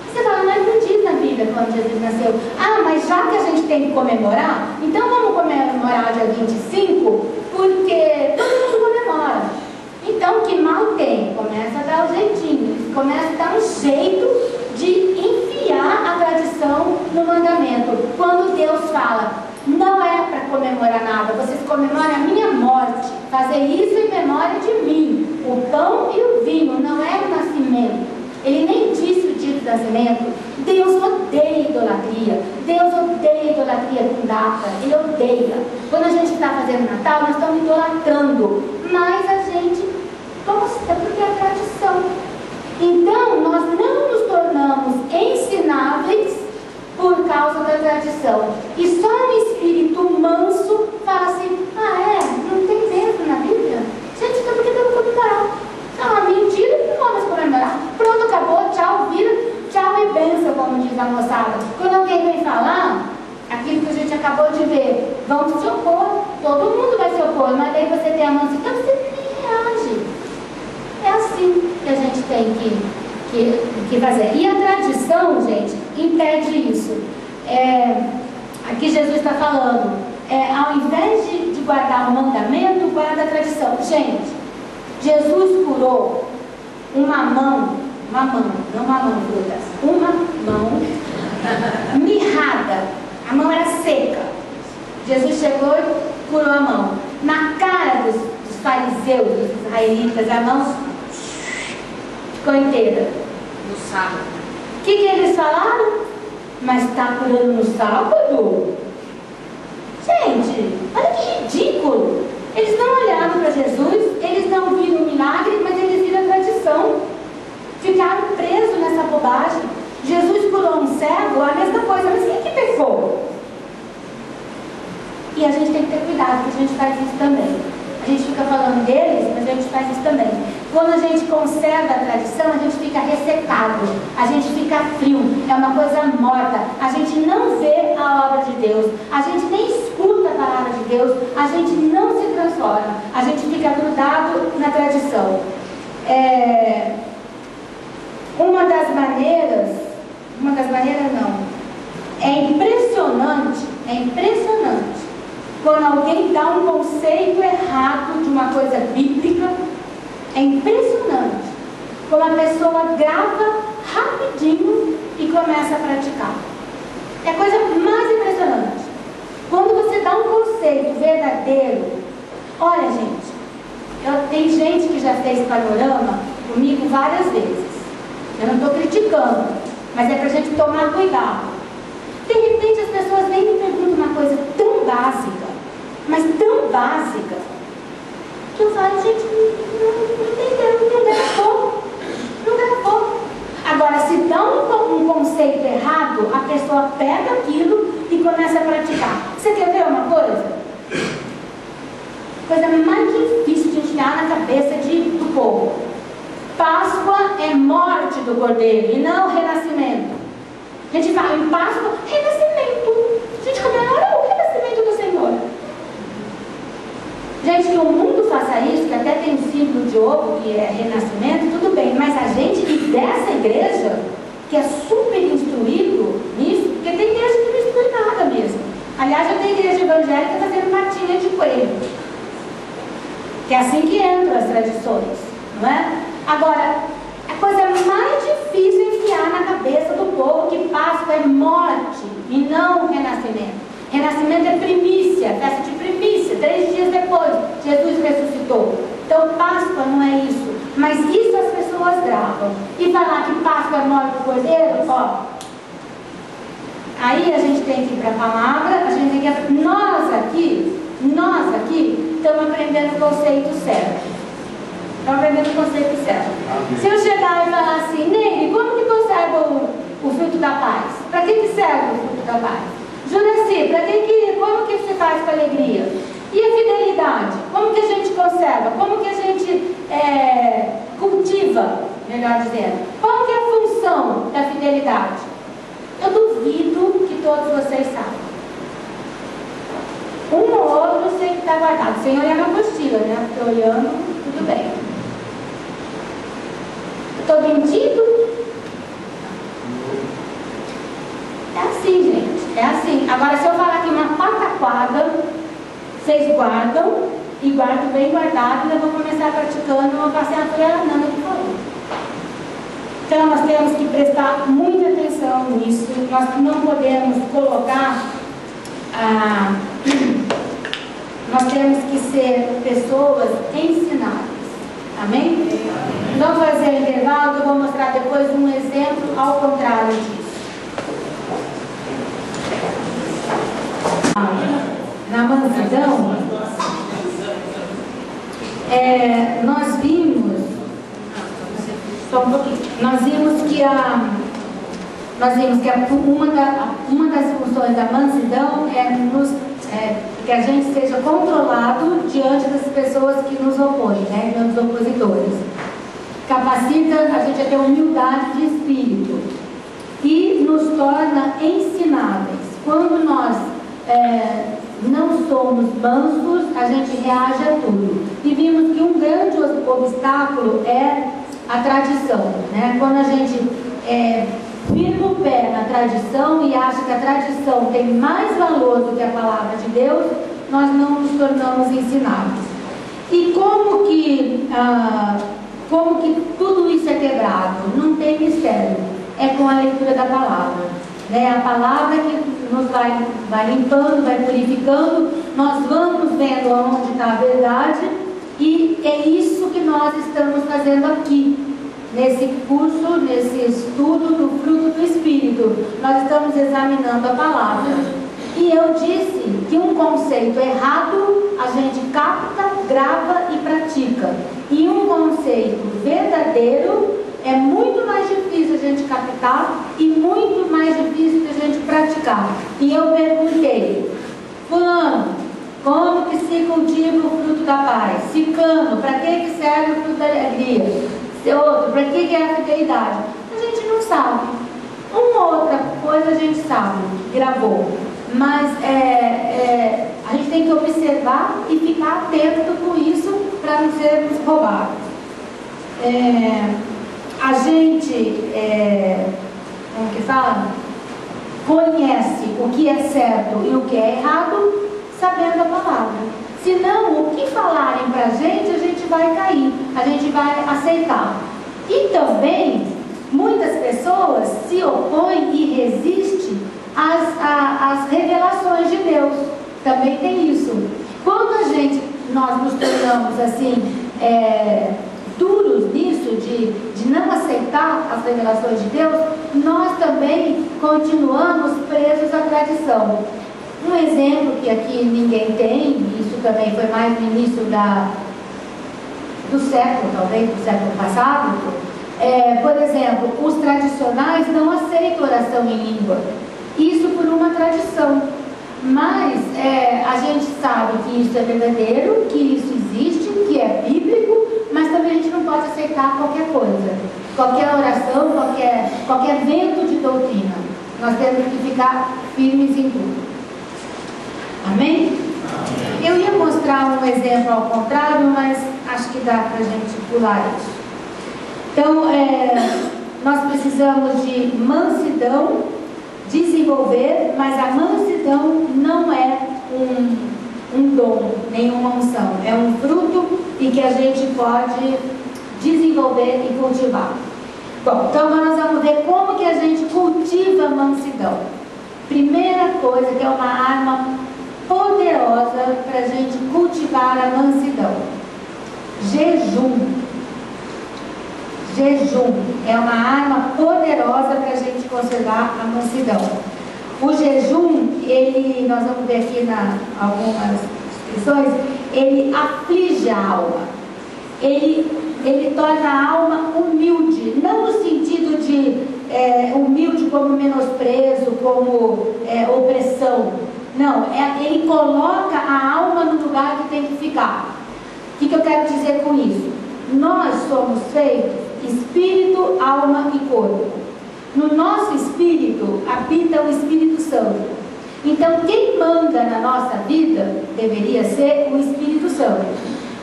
Você fala: não acredito na Bíblia quando Jesus nasceu. Ah, mas já que a gente tem que comemorar, então vamos comemorar dia 25, porque todo mundo comemora. Então, que mal tem? Começa a dar o jeitinho, começa a dar um jeito de enfiar a tradição no mandamento. Quando Deus fala: não é para comemorar nada, vocês comemoram a minha morte, fazer isso em memória de mim, o pão e o vinho, não é o nascimento. Ele nem disse o dia do nascimento. Deus odeia idolatria. Deus odeia idolatria com data. Ele odeia. Quando a gente está fazendo Natal, nós estamos idolatrando. Mas a gente gosta porque é tradição. Então, nós não nos tornamos ensináveis por causa da tradição. E só um espírito manso fala assim: ah, não tem mesmo na Bíblia? Gente, então por que eu vou comemorar? É uma mentira, não vamos comemorar. Pronto, acabou, tchau, vira, tchau, da moçada. Quando alguém vem falar, aquilo que a gente acabou de ver, vão se opor, todo mundo vai se opor, mas daí você tem a mansidão, você nem reage. É assim que a gente tem que fazer. E a tradição, gente, impede isso. Aqui Jesus está falando, ao invés de guardar o mandamento, guarda a tradição. Gente, Jesus curou uma mão, não uma mão, frutas, uma mão mirrada, a mão era seca. Jesus chegou e curou a mão. Na cara dos fariseus, dos israelitas, a mão ficou inteira. No sábado. O que eles falaram? Mas está curando no sábado? Gente, olha que ridículo. Eles não olharam para Jesus, eles não viram o milagre, mas eles viram a tradição. Ficaram presos nessa bobagem. Jesus curou um cego, a mesma coisa, mas quem que pecou? E a gente tem que ter cuidado, porque a gente faz isso também. A gente fica falando deles, mas a gente faz isso também. Quando a gente conserva a tradição, a gente fica ressecado, a gente fica frio, é uma coisa morta. A gente não vê a obra de Deus, a gente nem escuta a palavra de Deus, a gente não se transforma, a gente fica grudado na tradição. Uma das maneiras não, é impressionante quando alguém dá um conceito errado de uma coisa bíblica. É impressionante como a pessoa grava rapidinho e começa a praticar. É a coisa mais impressionante. Quando você dá um conceito verdadeiro, olha, gente, tem gente que já fez panorama comigo várias vezes. Eu não estou criticando, mas é para a gente tomar cuidado. De repente as pessoas vêm e me perguntam uma coisa tão básica, mas tão básica, que eu falo, gente, não entendeu, não gravou. Agora, se dá um conceito errado, a pessoa pega aquilo e começa a praticar. Você quer ver uma coisa? Coisa mais difícil de enfiar na cabeça do povo. Páscoa é morte do Cordeiro e não renascimento. A gente fala em Páscoa, renascimento. A gente comemora o renascimento do Senhor. Gente, que o mundo faça isso, que até tem um símbolo de ovo, que é renascimento, tudo bem, mas a gente dessa igreja, que é super instruído nisso, porque tem igreja que não instrui nada mesmo. Aliás, eu tenho igreja evangélica fazendo patinha de coelho. Que é assim que entram as tradições, não é? Agora, a coisa mais difícil é enfiar na cabeça do povo que Páscoa é morte e não renascimento. Renascimento é primícia, festa de primícia, 3 dias depois, Jesus ressuscitou. Então Páscoa não é isso, mas isso as pessoas gravam. E falar que Páscoa é morte do Cordeiro, ó. Aí a gente tem que ir para a palavra, a gente tem que... Nós aqui, estamos aprendendo o conceito certo. Estamos aprendendo o conceito certo. Se eu chegar e falar assim, Nery, como que conserva o fruto da paz? Para que serve o fruto da paz? Juraci, como que se faz com alegria? E a fidelidade? Como que a gente conserva? Como que a gente cultiva, melhor dizendo? Qual que é a função da fidelidade? Eu duvido que todos vocês sabem. Um ou outro sei que está guardado. Sem olhar na apostila, né? Porque olhando, tudo bem. Estou mentindo? É assim, gente. É assim. Agora, se eu falar que uma pataquada, vocês guardam, e guardam bem guardado, e eu vou começar praticando, eu vou passar por ela, não, que falou. Então, nós temos que prestar muita atenção nisso. Nós não podemos colocar... nós temos que ser pessoas ensinadas. Amém? Vamos fazer o intervalo, eu vou mostrar depois um exemplo ao contrário disso. Na mansidão, nós vimos, só um pouquinho, nós vimos que uma das funções da mansidão é que a gente seja controlado diante das pessoas que nos opõem, né, diante dos opositores. Capacita a gente a ter humildade de espírito. e nos torna ensináveis. Quando nós não somos mansos, a gente reage a tudo. E vimos que um grande obstáculo é a tradição, né? Quando a gente firma o pé na tradição e acha que a tradição tem mais valor do que a palavra de Deus, nós não nos tornamos ensináveis. E como que tudo isso é quebrado? Não tem mistério. É com a leitura da palavra. Né? A palavra que nos vai limpando, vai purificando, nós vamos vendo onde está a verdade, e é isso que nós estamos fazendo aqui, nesse curso, nesse estudo do fruto do Espírito. Nós estamos examinando a palavra. E eu disse que um conceito errado a gente capta, grava e pratica. E um conceito verdadeiro é muito mais difícil a gente captar e muito mais difícil a gente praticar. E eu perguntei: fulano, como que se cultiva o fruto da paz? Ciclano, para que serve o fruto da alegria? Outro, para que é a fidelidade? A gente não sabe. Uma outra coisa a gente sabe, gravou. Mas a gente tem que observar e ficar atento com isso para não sermos roubados. A gente, como que fala? Conhece o que é certo e o que é errado, sabendo a palavra. Senão, o que falarem para a gente vai cair, a gente vai aceitar. E também, muitas pessoas se opõem e resistem às revelações de Deus. Também tem isso. Quando nós nos tornamos assim, duros nisso, de não aceitar as revelações de Deus, nós também continuamos presos à tradição. Um exemplo que aqui ninguém tem, isso também foi mais no início do século, talvez do século passado, por exemplo, os tradicionais não aceitam oração em língua. Isso por uma tradição. Mas a gente sabe que isso é verdadeiro, que isso existe, que é bíblico, mas também a gente não pode aceitar qualquer coisa, qualquer oração, qualquer vento de doutrina. Nós temos que ficar firmes em tudo. Amém? Eu ia mostrar um exemplo ao contrário, mas acho que dá para a gente pular isso. Então, nós precisamos de mansidão, desenvolver, mas a mansidão não é um dom, nenhuma unção. É um fruto e que a gente pode desenvolver e cultivar. Bom, então nós vamos ver como que a gente cultiva a mansidão. Primeira coisa, que é uma arma poderosa para a gente cultivar a mansidão: jejum. Jejum é uma arma poderosa para a gente conservar a mansidão. O jejum, nós vamos ver aqui algumas descrições, ele aflige a alma. Ele torna a alma humilde, não no sentido de humilde como menosprezo, como opressão. Não, ele coloca a alma no lugar que tem que ficar. O que eu quero dizer com isso? Nós somos feitos espírito, alma e corpo. No nosso espírito habita o Espírito Santo. Então, quem manda na nossa vida deveria ser o Espírito Santo.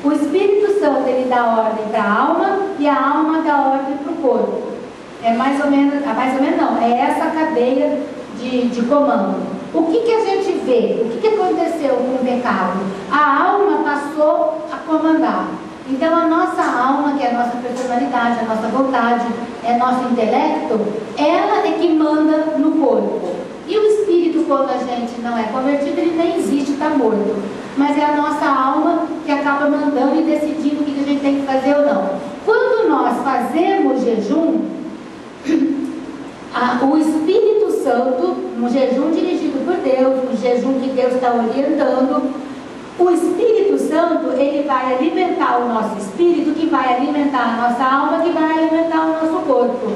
O Espírito Santo, ele dá ordem para a alma e a alma dá ordem para o corpo. É mais ou menos não, é essa cadeia de comando. O que a gente vê? O que aconteceu com o pecado? A alma passou a comandar. Então a nossa alma, que é a nossa personalidade, a nossa vontade, é nosso intelecto, ela é que manda no corpo. E o espírito, quando a gente não é convertido, ele nem existe, está morto. Mas é a nossa alma que acaba mandando e decidindo o que a gente tem que fazer ou não. Quando nós fazemos jejum, o Espírito Santo, um jejum dirigido por Deus, um jejum que Deus está orientando, o Espírito Santo, ele vai alimentar o nosso espírito, que vai alimentar a nossa alma, que vai alimentar o nosso corpo.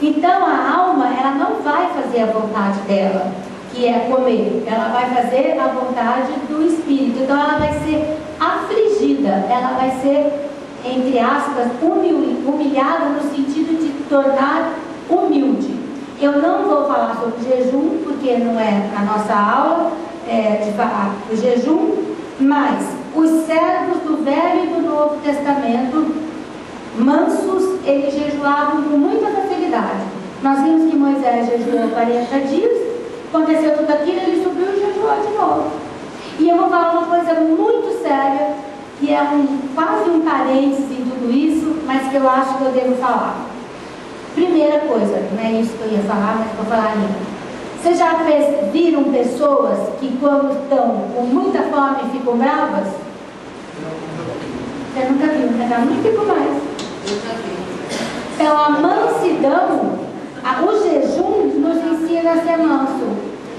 Então a alma, ela não vai fazer a vontade dela, que é comer, ela vai fazer a vontade do Espírito. Então ela vai ser afligida, ela vai ser, entre aspas, humilhada no sentido de tornar humilde. Eu não vou falar sobre jejum, porque não é a nossa aula de falar do jejum, mas os servos do Velho e do Novo Testamento, mansos, eles jejuavam com muita facilidade. Nós vimos que Moisés jejuou 40 dias, aconteceu tudo aquilo, ele subiu e jejuou de novo. E eu vou falar uma coisa muito séria, que é quase um parênteses em tudo isso, mas que eu acho que eu devo falar. Primeira coisa, não é isso que eu ia falar, mas vou falar ainda. Vocês já viram pessoas que quando estão com muita fome ficam bravas? Você nunca viu, né? Não fico mais. Então a mansidão, o jejum nos ensina a ser manso.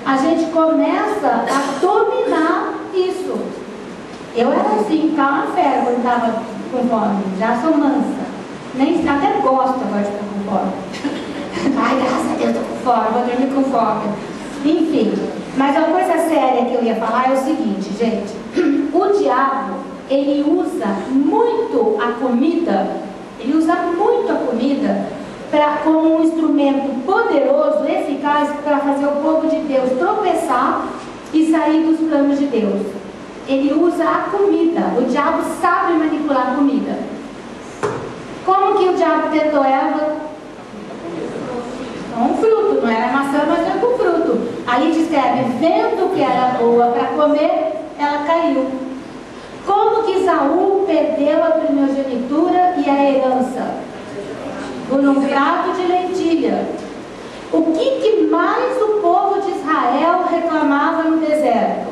A gente começa a dominar isso. Eu era assim, calma fera quando estava com fome. Já sou mansa. Até gosto agora de estar com fome. Ai, graças a Deus, estou com fome, vou dormir com fome. Enfim, mas a coisa séria que eu ia falar é o seguinte, gente. O diabo, ele usa muito a comida, como um instrumento poderoso, eficaz, para fazer o povo de Deus tropeçar e sair dos planos de Deus. Ele usa a comida. O diabo sabe manipular a comida. Como que o diabo tentou Eva? Com um fruto, não era maçã, mas era com fruto. Ali descreve, vendo que era boa para comer, ela caiu. Como que Saul perdeu a primogenitura e a herança? Por um prato de lentilha. O que mais o povo de Israel reclamava no deserto?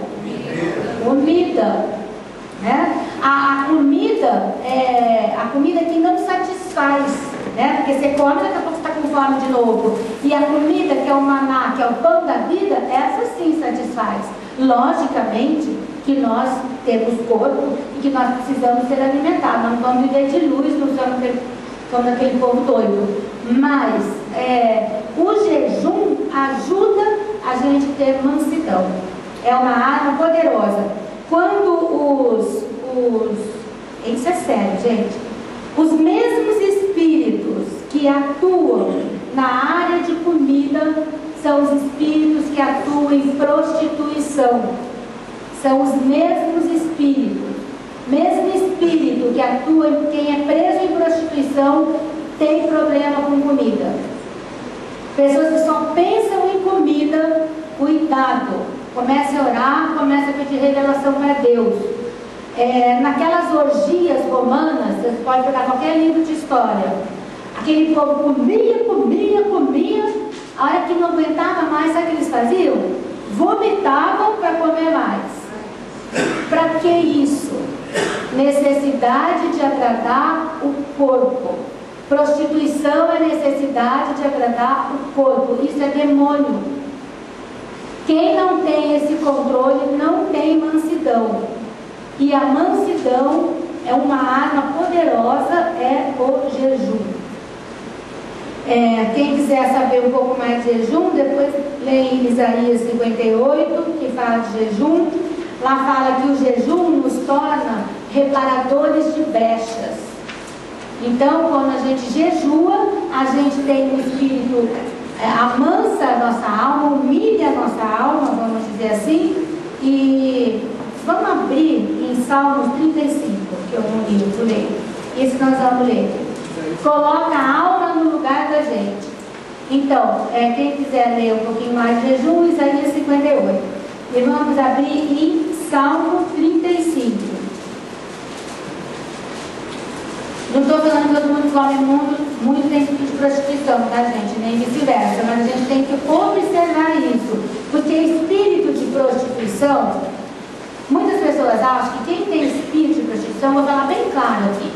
Comida. Né? A comida é a comida que não satisfaz, né? Porque você come, daqui a pouco você está com fome de novo. E a comida que é o maná, que é o pão da vida, essa sim satisfaz. Logicamente que nós temos corpo e que nós precisamos ser alimentados. Não vamos viver de luz, não somos como aquele povo doido. Mas o jejum ajuda a gente a ter mansidão. É uma arma poderosa. Quando isso é sério, gente. Os mesmos espíritos que atuam na área de comida são os espíritos que atuam em prostituição. São os mesmos espíritos. Mesmo espírito que atua em quem é preso em prostituição tem problema com comida. Pessoas que só pensam em comida, cuidado. Comece a orar, comece a pedir revelação para Deus. Naquelas orgias romanas, você pode pegar qualquer livro de história. Aquele povo comia. A hora que não aguentava mais, sabe o que eles faziam? Vomitavam para comer mais. Para que isso? Necessidade de agradar o corpo. Prostituição é necessidade de agradar o corpo. Isso é demônio. Quem não tem esse controle não tem mansidão. E a mansidão é uma arma poderosa, é o jejum. Quem quiser saber um pouco mais de jejum, depois lê em Isaías 58, que fala de jejum. Lá fala que o jejum nos torna reparadores de brechas. Então, quando a gente jejua, a gente tem um espírito, amansa a nossa alma, humilha a nossa alma, vamos dizer assim. E vamos abrir em Salmos 35, que eu não li, eu ler. Isso que nós vamos ler. Coloca a alma no lugar da gente. Então, quem quiser ler um pouquinho mais de jejum, Isaías 58. E vamos abrir em Salmo 35. Não estou falando que todo mundo come muito tem tipo de prostituição, tá, gente? Nem vice-versa. Mas a gente tem que observar isso. Porque espírito de prostituição, muitas pessoas acham que quem tem espírito de prostituição, vou falar bem claro aqui,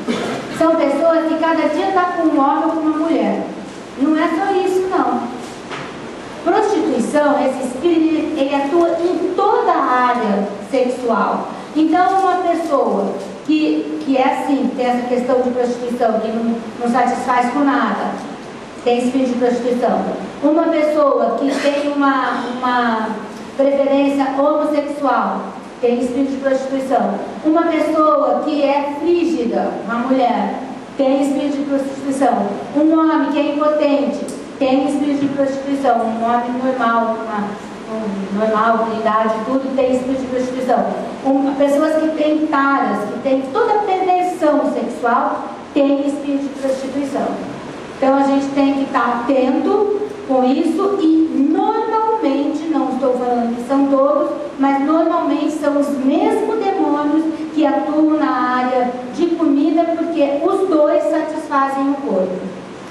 são pessoas que cada dia estão com um homem ou com uma mulher. Não é só isso, não. Prostituição, esse espírito, ele atua em toda a área sexual. Então, uma pessoa que é assim, tem essa questão de prostituição, que não satisfaz com nada, tem espírito de prostituição. Uma pessoa que tem uma preferência homossexual, tem espírito de prostituição. Uma pessoa que é frígida, uma mulher, tem espírito de prostituição. Um homem que é impotente, tem espírito de prostituição. Um homem normal, normal, com idade, tudo tem espírito de prostituição. Pessoas que têm taras, que têm toda a perversão sexual, têm espírito de prostituição. Então a gente tem que estar atento com isso e normalmente, não estou falando que são todos, mas normalmente são os mesmos demônios que atuam na área de comida, porque os dois satisfazem o corpo.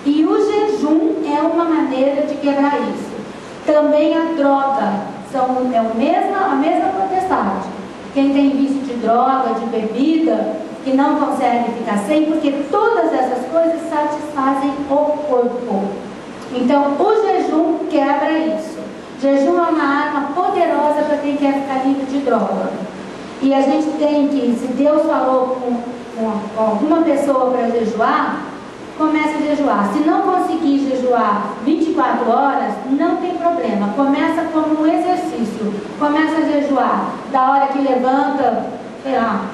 E o jejum é uma maneira de quebrar isso. Também a droga é a mesma potestade. Quem tem vício de droga, de bebida, que não consegue ficar sem, porque todas essas coisas satisfazem o corpo. Então, o jejum quebra isso. Jejum é uma arma poderosa para quem quer ficar livre de droga. E a gente tem que, se Deus falou com alguma pessoa para jejuar, comece a jejuar. Se não conseguir jejuar 24 horas, não tem problema. Começa como um exercício. Começa a jejuar da hora que levanta, sei lá,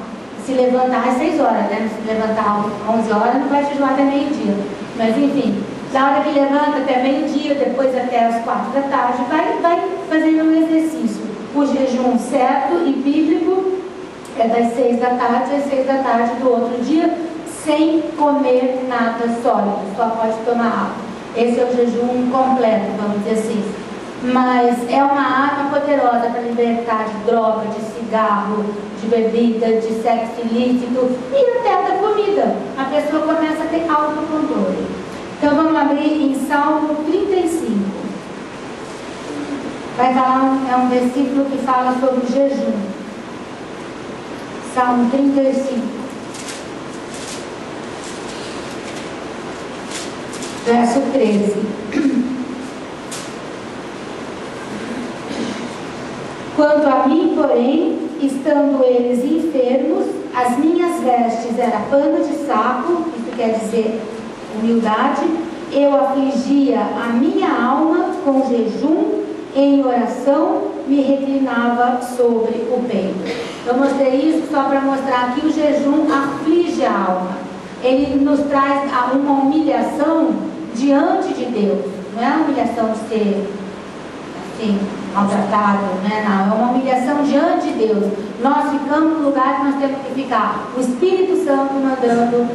se levantar às 6 horas, né? Se levantar às 11 horas, não vai jejuar até meio-dia. Mas enfim, da hora que levanta até meio-dia, depois até as 4 da tarde, vai fazendo um exercício. O jejum certo e bíblico é das 6 da tarde às 6 da tarde do outro dia, sem comer nada sólido, só pode tomar água. Esse é o jejum completo, vamos dizer assim. Mas é uma arma poderosa para libertar de droga, de cigarro, de bebida, de sexo ilícito e até da comida. A pessoa começa a ter autocontrole. Então vamos abrir em Salmo 35. Vai falar, é um versículo que fala sobre o jejum. Salmo 35. Verso 13. Quanto a mim, porém, estando eles enfermos, as minhas vestes eram pano de saco, isso quer dizer humildade, eu afligia a minha alma com jejum, em oração me reclinava sobre o peito. Eu mostrei isso só para mostrar que o jejum aflige a alma. Ele nos traz uma humilhação diante de Deus. Não é a humilhação de ser assim, maltratado, né? Não, é uma humilhação diante de Deus. Nós ficamos no lugar que nós temos que ficar. O Espírito Santo mandando,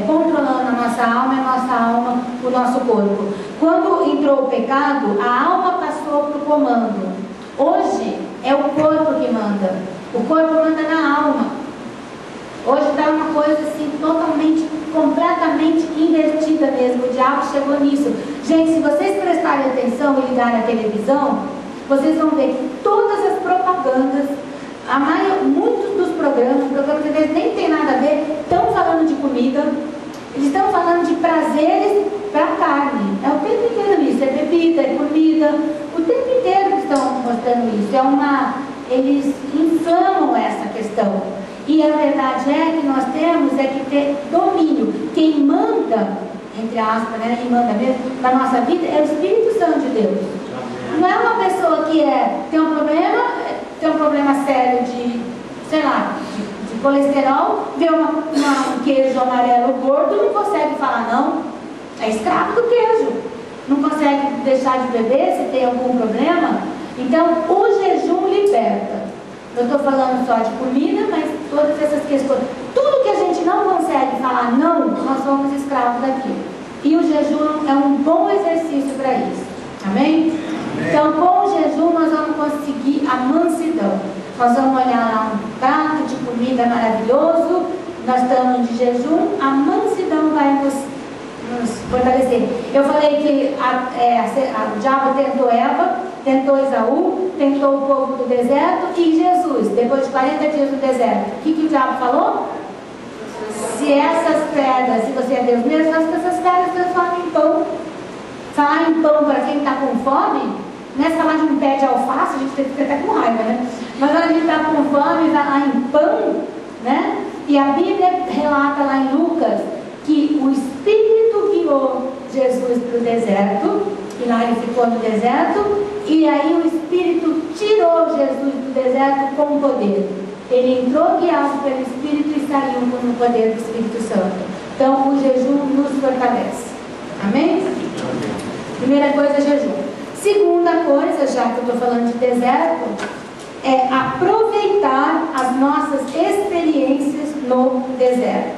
controlando a nossa alma, o nosso corpo. Quando entrou o pecado, a alma passou para o comando. Hoje é o corpo que manda. O corpo manda na alma. Hoje está uma coisa assim totalmente, completamente invertida mesmo. O diabo chegou nisso. Gente, se vocês prestarem atenção e ligarem a televisão, vocês vão ver que todas as propagandas, muitos dos programas às vezes nem tem nada a ver, estão falando de comida, eles estão falando de prazeres para a carne. É o tempo inteiro isso, é bebida, é comida, o tempo inteiro eles estão mostrando isso. Eles inflamam essa questão. E a verdade é que nós temos que ter domínio. Quem manda, entre aspas, né, quem manda mesmo, na nossa vida é o Espírito Santo de Deus. Não é uma pessoa que tem um problema sério de, sei lá, de colesterol, vê um queijo amarelo gordo, não consegue falar não, é escravo do queijo, não consegue deixar de beber se tem algum problema. Então o jejum liberta. Eu estou falando só de comida, mas todas essas questões, tudo que a gente não consegue falar não, nós somos escravos daquilo. E o jejum é um bom exercício para isso. Amém? Então, com o jejum, nós vamos conseguir a mansidão. Nós vamos olhar lá um prato de comida maravilhoso, nós estamos de jejum, a mansidão vai nos fortalecer. Eu falei que o diabo tentou Eva, tentou Esaú, tentou o povo do deserto e Jesus, depois de 40 dias no deserto. O que o diabo falou? Se essas pedras, se você é Deus mesmo, faz que essas pedras transformem em pão. Falar em pão para quem está com fome, não é falar de um pé de alface, a gente fica até com raiva, né? Mas quando a gente está com fome, vai lá em pão, né? E a Bíblia relata lá em Lucas que o Espírito guiou Jesus para o deserto, e lá ele ficou no deserto, e aí o Espírito tirou Jesus do deserto com poder. Ele entrou guiado pelo Espírito e saiu com o poder do Espírito Santo. Então o jejum nos fortalece. Amém? Primeira coisa é jejum. Segunda coisa, já que eu estou falando de deserto, é aproveitar as nossas experiências no deserto.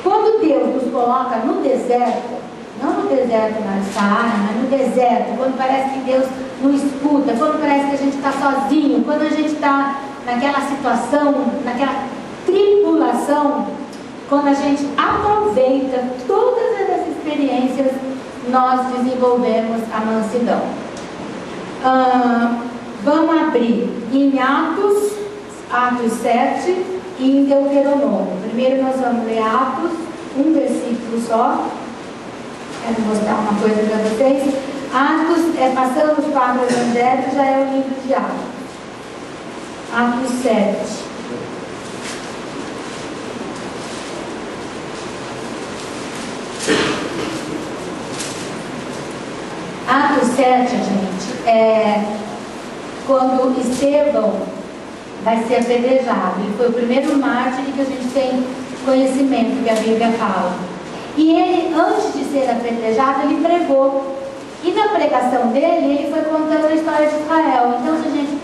Quando Deus nos coloca no deserto, não no deserto na Saara, mas no deserto, quando parece que Deus não escuta, quando parece que a gente está sozinho, quando a gente está naquela situação, naquela tribulação, quando a gente aproveita todas essas experiências, nós desenvolvemos a mansidão. Vamos abrir em Atos 7 e em Deuteronômio. Primeiro nós vamos ler Atos, um versículo só. Quero mostrar uma coisa para vocês. Atos, passando os 4 evangelhos, já é o livro de Atos. Atos 7. Atos 7, gente, é quando Estevão vai ser apedrejado. Ele foi o primeiro mártir que a gente tem conhecimento, que a Bíblia fala. E ele, antes de ser apedrejado, ele pregou. E na pregação dele, ele foi contando a história de Israel. Então, se a gente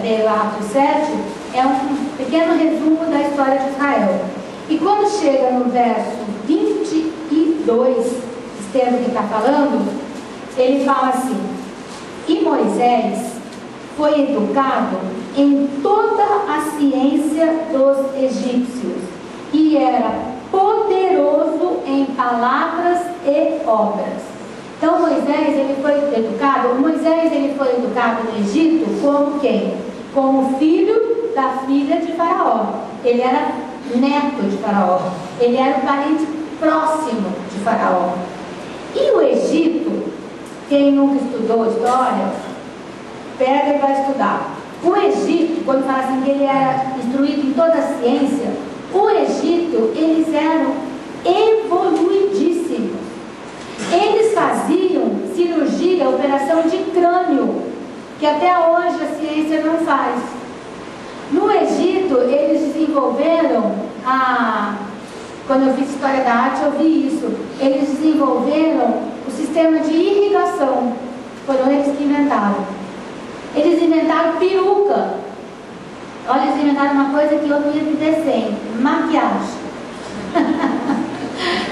ler Atos 7, é um pequeno resumo da história de Israel. E quando chega no verso 22, Estevão que está falando, ele fala assim: e Moisés foi educado em toda a ciência dos egípcios e era poderoso em palavras e obras. Então Moisés ele foi educado no Egito como quem? Como filho da filha de Faraó. Ele era neto de Faraó. Ele era o parente próximo de Faraó. E o Egito, quem nunca estudou história, pega e vai estudar. O Egito, quando fala assim que ele era instruído em toda a ciência, o Egito, eles eram evoluidíssimos. Eles faziam cirurgia, operação de crânio, que até hoje a ciência não faz. No Egito, eles desenvolveram quando eu fiz História da Arte, eu vi isso. Eles desenvolveram o sistema de irrigação. Foram eles que inventaram. Eles inventaram peruca. Olha, eles inventaram uma coisa que eu não ia dizer sem: maquiagem.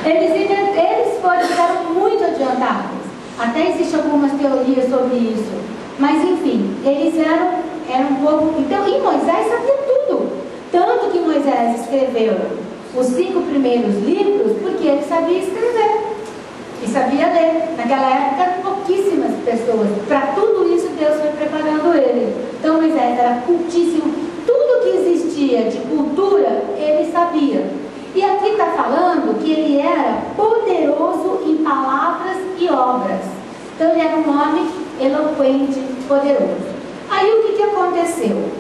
Eles ficaram muito adiantados. Até existem algumas teorias sobre isso. Mas enfim, eles eram um pouco. Então, e Moisés sabia tudo. Tanto que Moisés escreveu os 5 primeiros livros porque ele sabia escrever e sabia ler. Naquela época, pouquíssimas pessoas. Para tudo isso, Deus foi preparando ele. Então, Moisés era cultíssimo. Tudo que existia de cultura, ele sabia. E aqui está falando que ele era poderoso em palavras e obras. Então, ele era um homem eloquente, poderoso. Aí, o que aconteceu?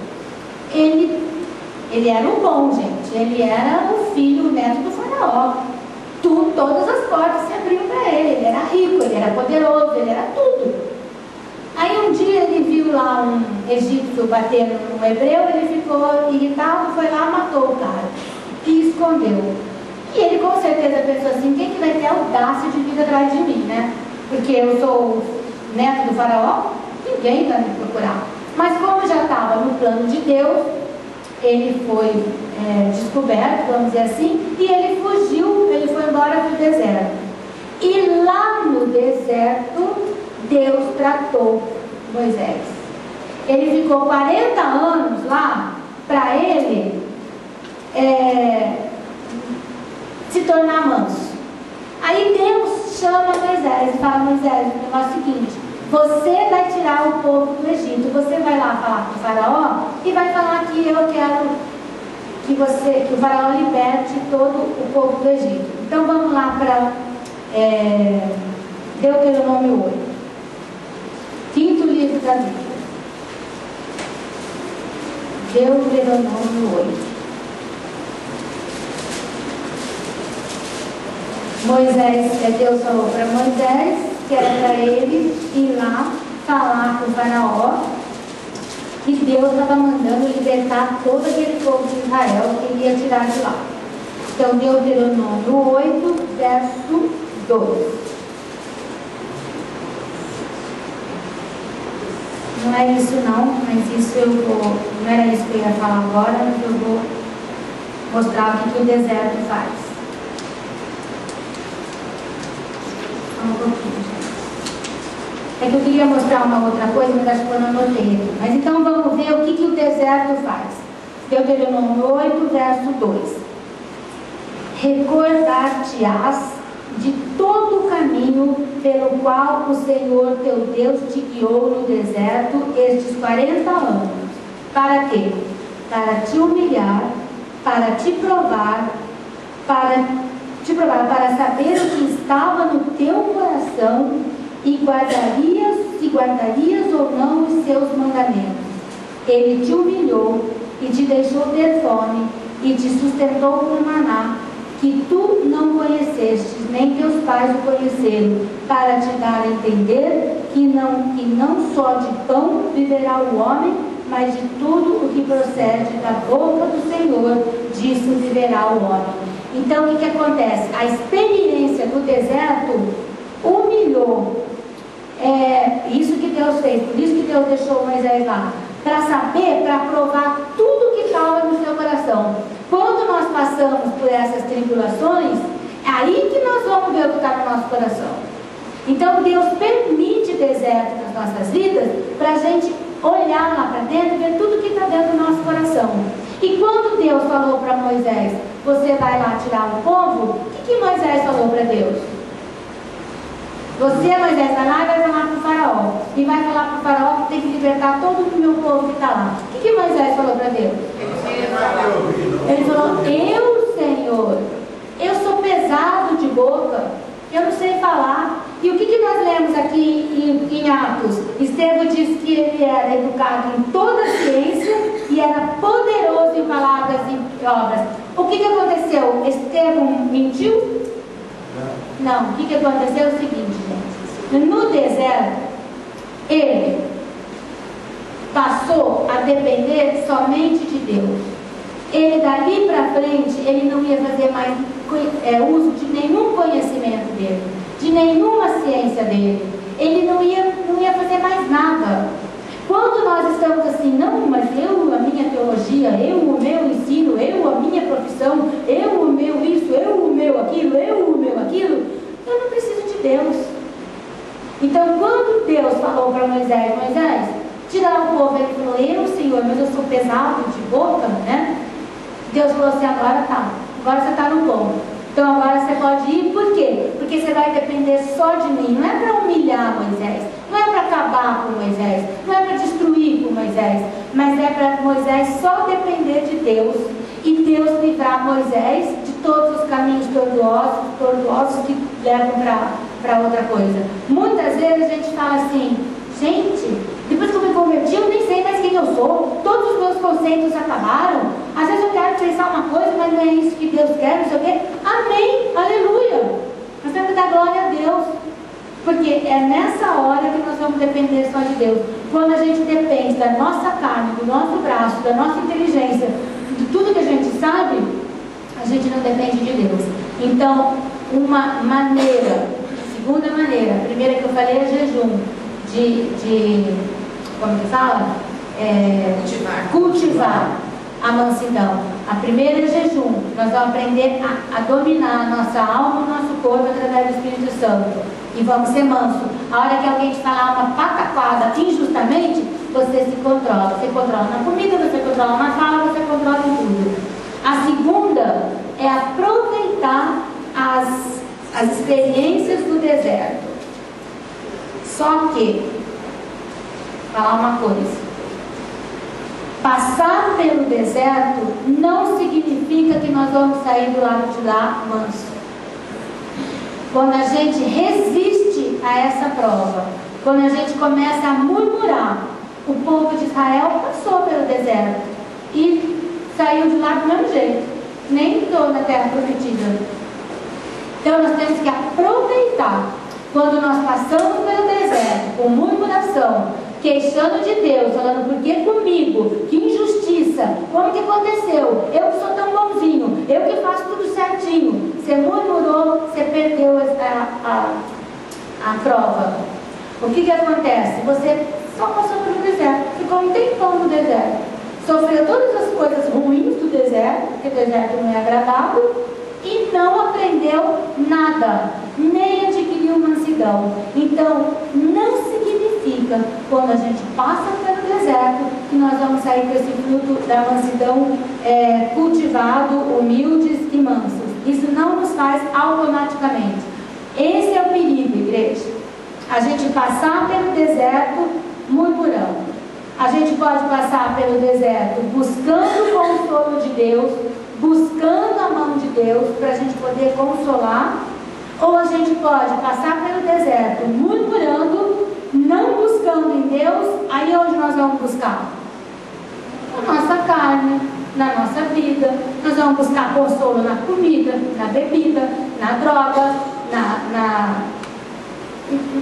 Ele era um bom, gente. Ele era o filho, o neto do Faraó. Todas as portas se abriam para ele. Ele era rico, ele era poderoso, ele era tudo. Aí um dia ele viu lá um egípcio batendo no hebreu, ele ficou irritado, foi lá e matou o cara. E escondeu. E ele com certeza pensou assim: quem que vai ter audácia de vir atrás de mim, né? Porque eu sou o neto do Faraó, ninguém vai me procurar. Mas como já estava no plano de Deus, ele foi descoberto, vamos dizer assim, e ele fugiu, ele foi embora para o deserto. E lá no deserto, Deus tratou Moisés. Ele ficou 40 anos lá para ele se tornar manso. Aí Deus chama Moisés e fala: Moisés, o negócio é o seguinte: você vai tirar o povo do Egito, você vai lá falar com o Faraó e vai falar que eu quero que o Faraó liberte todo o povo do Egito. Então vamos lá para Deuteronômio 8, 5º livro da Bíblia. Deuteronômio 8. Deus falou para Moisés que era para ele ir lá falar com o Faraó, que Deus estava mandando libertar todo aquele povo de Israel que ele ia tirar de lá. Então, Deuteronômio 8, verso 2. é isso não, mas isso eu vou, não era isso que eu ia falar agora, mas eu vou mostrar o que o deserto faz. Só um pouquinho, gente. É que eu queria mostrar uma outra coisa, mas acho que eu não anotei aqui. Mas então vamos ver o que o deserto faz. Deuteronômio 8, verso 2. Recordar-te-ás de todo o caminho pelo qual o Senhor teu Deus te guiou no deserto estes 40 anos. Para quê? Para te humilhar, para te provar, para saber o que estava no teu coração e guardarias ou não os seus mandamentos. Ele te humilhou e te deixou ter fome e te sustentou com maná, que tu não conhecestes, nem teus pais o conheceram, para te dar a entender que não só de pão viverá o homem, mas de tudo o que procede da boca do Senhor, disso viverá o homem. Então o que acontece? A experiência do deserto humilhou. Isso que Deus fez, por isso que Deus deixou Moisés lá, para saber, para provar tudo que estava no seu coração. Quando nós passamos por essas tribulações, é aí que nós vamos ver o que está no nosso coração. Então Deus permite deserto nas nossas vidas para a gente olhar lá para dentro e ver tudo que está dentro do nosso coração. E quando Deus falou para Moisés, você vai lá tirar o povo, o que Moisés falou para Deus? Você, Moisés, vai lá e vai falar para o faraó. E vai falar para o faraó que tem que libertar todo o meu povo que está lá. O que Moisés falou para Deus? Ele falou, Senhor, eu sou pesado de boca, eu não sei falar. E o que nós lemos aqui em Atos? Estevão diz que ele era educado em toda a ciência e era poderoso em palavras e obras. O que aconteceu? Estevão mentiu? Não. O que aconteceu é o seguinte, gente. No deserto, ele passou a depender somente de Deus. Ele dali para frente, ele não ia fazer mais uso de nenhum conhecimento dele, de nenhuma ciência dele. Ele não ia fazer mais nada. Quando nós estamos assim, não, mas a minha teologia, o meu ensino, a minha profissão, o meu isso, o meu aquilo, eu não preciso de Deus. Então, quando Deus falou para Moisés, tirar o povo, ele falou, Senhor, mas eu sou pesado de boca, né? Deus falou assim, agora você está no ponto. Então agora você pode ir, por quê? Porque você vai depender só de mim. Não é para humilhar Moisés, não é para acabar com Moisés, não é para destruir com Moisés, mas é para Moisés só depender de Deus e Deus livrar Moisés de todos os caminhos tortuosos que levam para outra coisa. Muitas vezes a gente fala assim, gente, depois que eu me converti, eu nem sei mais quem eu sou, todos os meus conceitos acabaram. Às vezes eu quero pensar uma coisa, mas não é isso que Deus quer, não sei o quê. Amém, aleluia. Nós temos que dar glória a Deus, porque é nessa hora que nós vamos depender só de Deus. Quando a gente depende da nossa carne, do nosso braço, da nossa inteligência, de tudo que a gente sabe, a gente não depende de Deus. Então, uma maneira, segunda maneira, a primeira que eu falei é jejum, como que fala? Cultivar a mansidão. A primeira é jejum. Nós vamos aprender a dominar a nossa alma, o nosso corpo através do Espírito Santo. E vamos ser manso. A hora que alguém te falar uma pataquada injustamente, você se controla. Você controla na comida, você controla na fala, você controla em tudo. A segunda é aproveitar as experiências do deserto. Só que, falar uma coisa, passar pelo deserto não significa que nós vamos sair do lado de lá manso. Quando a gente resiste a essa prova, quando a gente começa a murmurar, o povo de Israel passou pelo deserto e saiu de lá do mesmo jeito, nem entrou na terra prometida. Então nós temos que aproveitar quando nós passamos pelo deserto com murmuração, queixando de Deus, falando, por que comigo? Que injustiça! Como que aconteceu? Eu que sou tão bonzinho, eu que faço tudo certinho. Você murmurou, você perdeu a prova. O que acontece? Você só passou pelo deserto, ficou um tempão no deserto, sofreu todas as coisas ruins do deserto, porque o deserto não é agradável, e não aprendeu nada, nem adquiriu mansidão. Então, não significa, quando a gente passa pelo deserto, que nós vamos sair com esse fruto da mansidão cultivado, humildes e mansos. Isso não nos faz automaticamente. Esse é o perigo, igreja. A gente passar pelo deserto murmurando. A gente pode passar pelo deserto buscando o consolo de Deus, buscando a mão de Deus para a gente poder consolar, ou a gente pode passar pelo deserto murmurando, não buscando em Deus. Aí onde nós vamos buscar? Na nossa carne, na nossa vida. Nós vamos buscar consolo na comida, na bebida, na droga,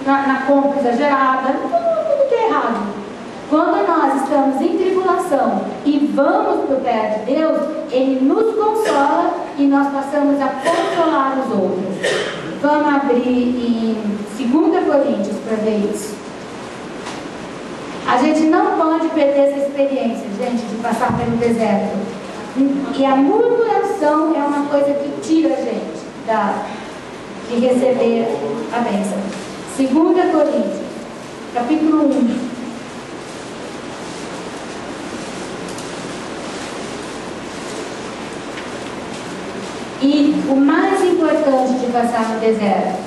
na compra exagerada, tudo que é errado. Quando nós estamos em tribulação e vamos para o pé de Deus, Ele nos consola e nós passamos a consolar os outros. Vamos abrir em 2 Coríntios para ver isso. A gente não pode perder essa experiência, gente, de passar pelo deserto. E a murmuração é uma coisa que tira a gente de receber a bênção. 2 Coríntios, capítulo 1. E o mais importante de passar no deserto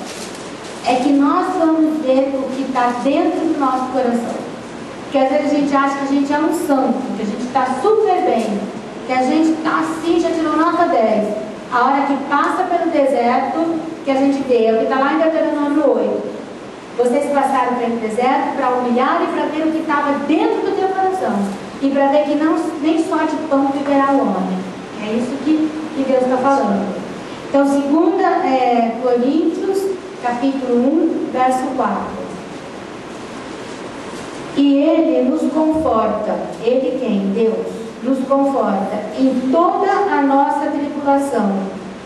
é que nós vamos ver o que está dentro do nosso coração. Porque às vezes a gente acha que a gente é um santo, que a gente está super bem, que a gente está assim, já tirou nota 10. A hora que passa pelo deserto, que a gente vê, é o que está lá em Deuteronômio 8. Vocês passaram pelo deserto para humilhar e para ver o que estava dentro do teu coração. E para ver que nem só de pão viverá o homem. É isso que Deus está falando. Então, 2 Coríntios, capítulo 1, verso 4. E Ele nos conforta, Ele quem? Deus, nos conforta em toda a nossa tribulação.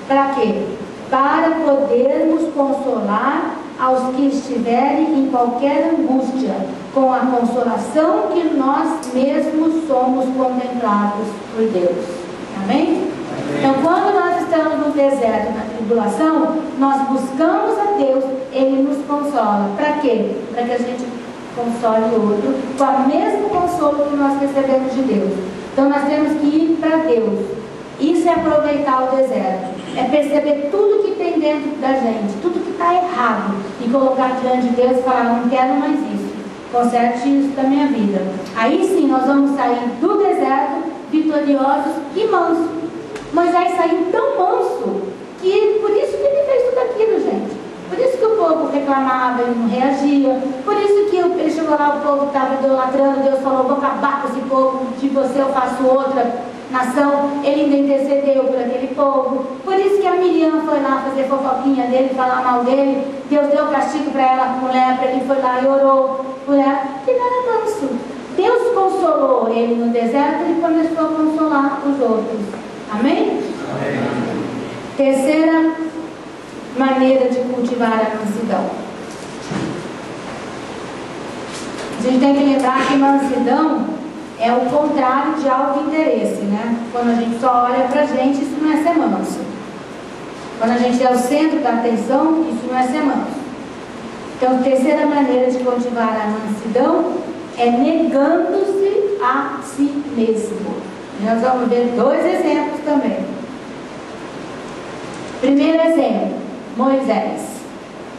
Para quê? Para podermos consolar aos que estiverem em qualquer angústia, com a consolação que nós mesmos somos contemplados por Deus. Amém? Então, quando nós estamos no deserto, na tribulação, nós buscamos a Deus, Ele nos consola. Para quê? Para que a gente console o outro com o mesmo consolo que nós recebemos de Deus. Então, nós temos que ir para Deus. Isso é aproveitar o deserto. É perceber tudo que tem dentro da gente, tudo que está errado, e colocar diante de Deus e falar: não quero mais isso. Conserte isso da minha vida. Aí sim nós vamos sair do deserto vitoriosos e mansos. Moisés saiu tão manso que por isso que ele fez tudo aquilo, gente. Por isso que o povo reclamava, ele não reagia. Por isso que ele chegou lá, o povo estava idolatrando. Deus falou: vou acabar com esse povo, de você eu faço outra nação. Ele ainda intercedeu por aquele povo. Por isso que a Miriam foi lá fazer fofoquinha dele, falar mal dele. Deus deu castigo para ela com lepra. Ele foi lá e orou por ela, porque ele era manso. Deus consolou ele no deserto, ele começou a consolar os outros. Amém? Amém. Terceira maneira de cultivar a mansidão. A gente tem que lembrar que mansidão é o contrário de auto-interesse, né? Quando a gente só olha pra gente, isso não é ser manso. Quando a gente é o centro da atenção, isso não é ser manso. Então, a terceira maneira de cultivar a mansidão é negando-se a si mesmo. E nós vamos ver 2 exemplos também. Primeiro exemplo, Moisés.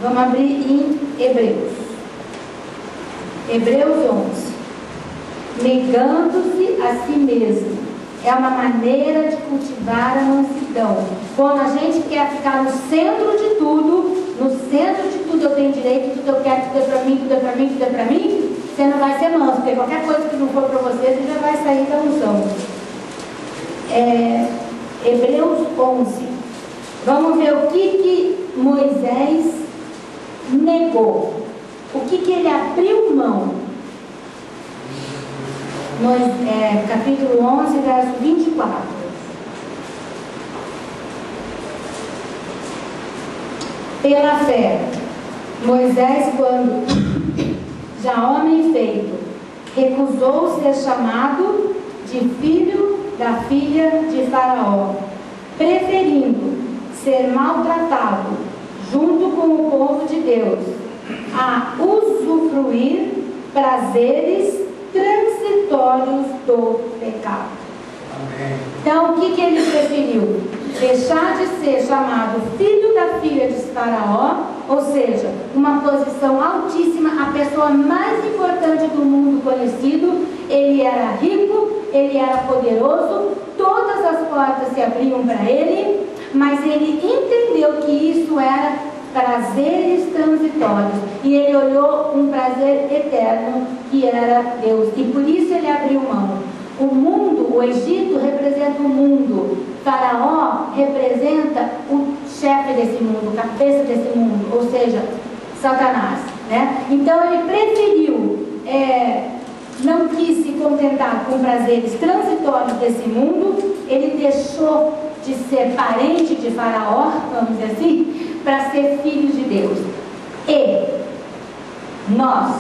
Vamos abrir em Hebreus. Hebreus 11. Negando-se a si mesmo. É uma maneira de cultivar a mansidão. Quando a gente quer ficar no centro de tudo, eu tenho direito, tudo eu quero, tudo é para mim, tudo é para mim, tudo é para mim, você não vai ser manso, porque qualquer coisa que não for para você já vai sair da unção. Hebreus 11. Vamos ver o que Moisés negou. O que ele abriu mão. Capítulo 11, verso 24. Pela fé, Moisés, quando já homem feito, recusou ser chamado de filho da filha de Faraó, preferindo ser maltratado junto com o povo de Deus a usufruir prazeres transitórios do pecado. Amém. Então, o que ele preferiu? Deixar de ser chamado filho da filha de Faraó, ou seja, uma posição altíssima, a pessoa mais importante do mundo conhecido. Ele era rico, ele era poderoso, todas as portas se abriam para ele, mas ele entendeu que isso era prazeres transitórios, e ele olhou um prazer eterno que era Deus, e por isso ele abriu mão. O mundo, o Egito representa o mundo, Faraó representa o chefe desse mundo, o cabeça desse mundo, ou seja, Satanás, né? Então ele preferiu, não quis se contentar com prazeres transitórios desse mundo, ele deixou de ser parente de Faraó, vamos dizer assim, para ser filho de Deus. E nós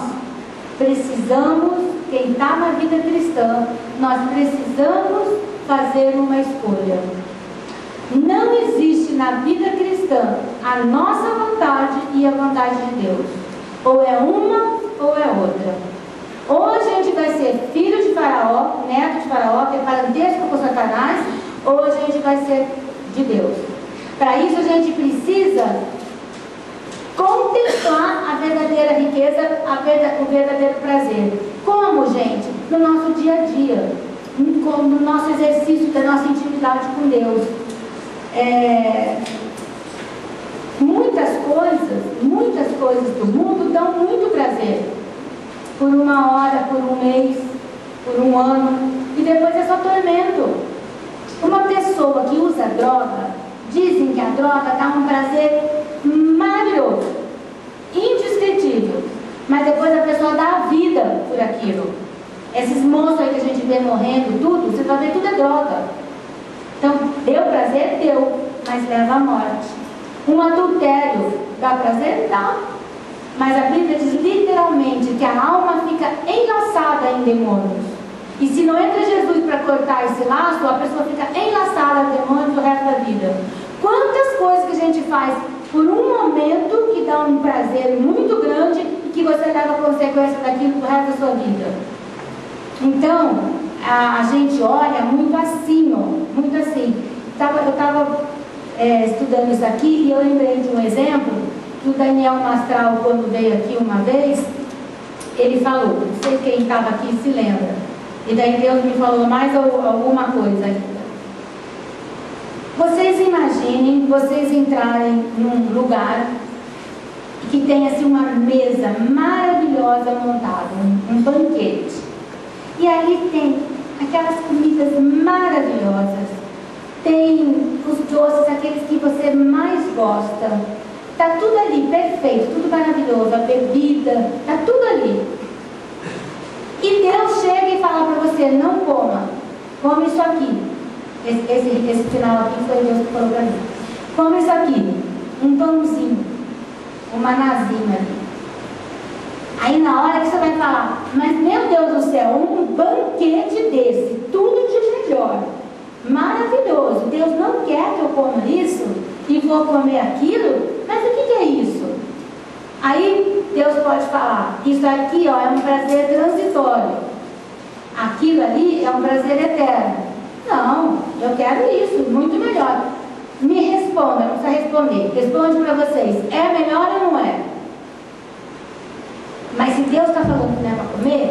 precisamos, quem está na vida cristã, nós precisamos fazer uma escolha. Não existe na vida cristã a nossa vontade e a vontade de Deus. Ou é uma ou é outra. Ou a gente vai ser filho de Faraó, neto de Faraó, que é parentesco com Satanás, ou a gente vai ser de Deus. Para isso a gente precisa contemplar a verdadeira riqueza, o verdadeiro prazer. Como, gente? No nosso dia a dia, no nosso exercício da nossa intimidade com Deus. Muitas coisas do mundo dão muito prazer. Por uma hora, por um mês, por um ano, e depois é só tormento. Uma pessoa que usa droga, dizem que a droga dá um prazer maravilhoso, indescritível, mas depois a pessoa dá a vida por aquilo. Esses monstros aí que a gente vê morrendo, tudo, você vai ver, tudo é droga. Então, deu prazer? Deu, mas leva à morte. Um adultério dá prazer? Dá. Mas a Bíblia diz literalmente que a alma fica enlaçada em demônios. E se não entra Jesus para cortar esse laço, a pessoa fica enlaçada a demônios o resto da vida. Quantas coisas que a gente faz por um momento que dá um prazer muito grande e que você leva a consequência daquilo pro resto da sua vida. Então, a gente olha muito assim, ó, muito assim. Eu estava estudando isso aqui e eu lembrei de um exemplo que o Daniel Mastral, quando veio aqui uma vez, ele falou, não sei quem estava aqui se lembra, e daí Deus me falou mais alguma coisa ainda. Vocês imaginem vocês entrarem num lugar que tem assim uma mesa maravilhosa montada, um banquete, e ali tem aquelas comidas maravilhosas, tem os doces, aqueles que você mais gosta, tá tudo ali, perfeito, tudo maravilhoso, a bebida, tá tudo ali. E Deus chega e fala para você, não coma, come isso aqui. Esse final aqui foi Deus que falou para mim. Come isso aqui, um pãozinho, um manazinho ali. Aí na hora que você vai falar, mas meu Deus do céu, um banquete desse, tudo de melhor, maravilhoso, Deus não quer que eu coma isso e vou comer aquilo, mas o que é isso? Aí Deus pode falar, isso aqui ó, é um prazer transitório, aquilo ali é um prazer eterno. Não, eu quero isso, muito melhor. Me responda, não precisa responder, responde para vocês, é melhor ou não é? Mas se Deus está falando que não é para comer,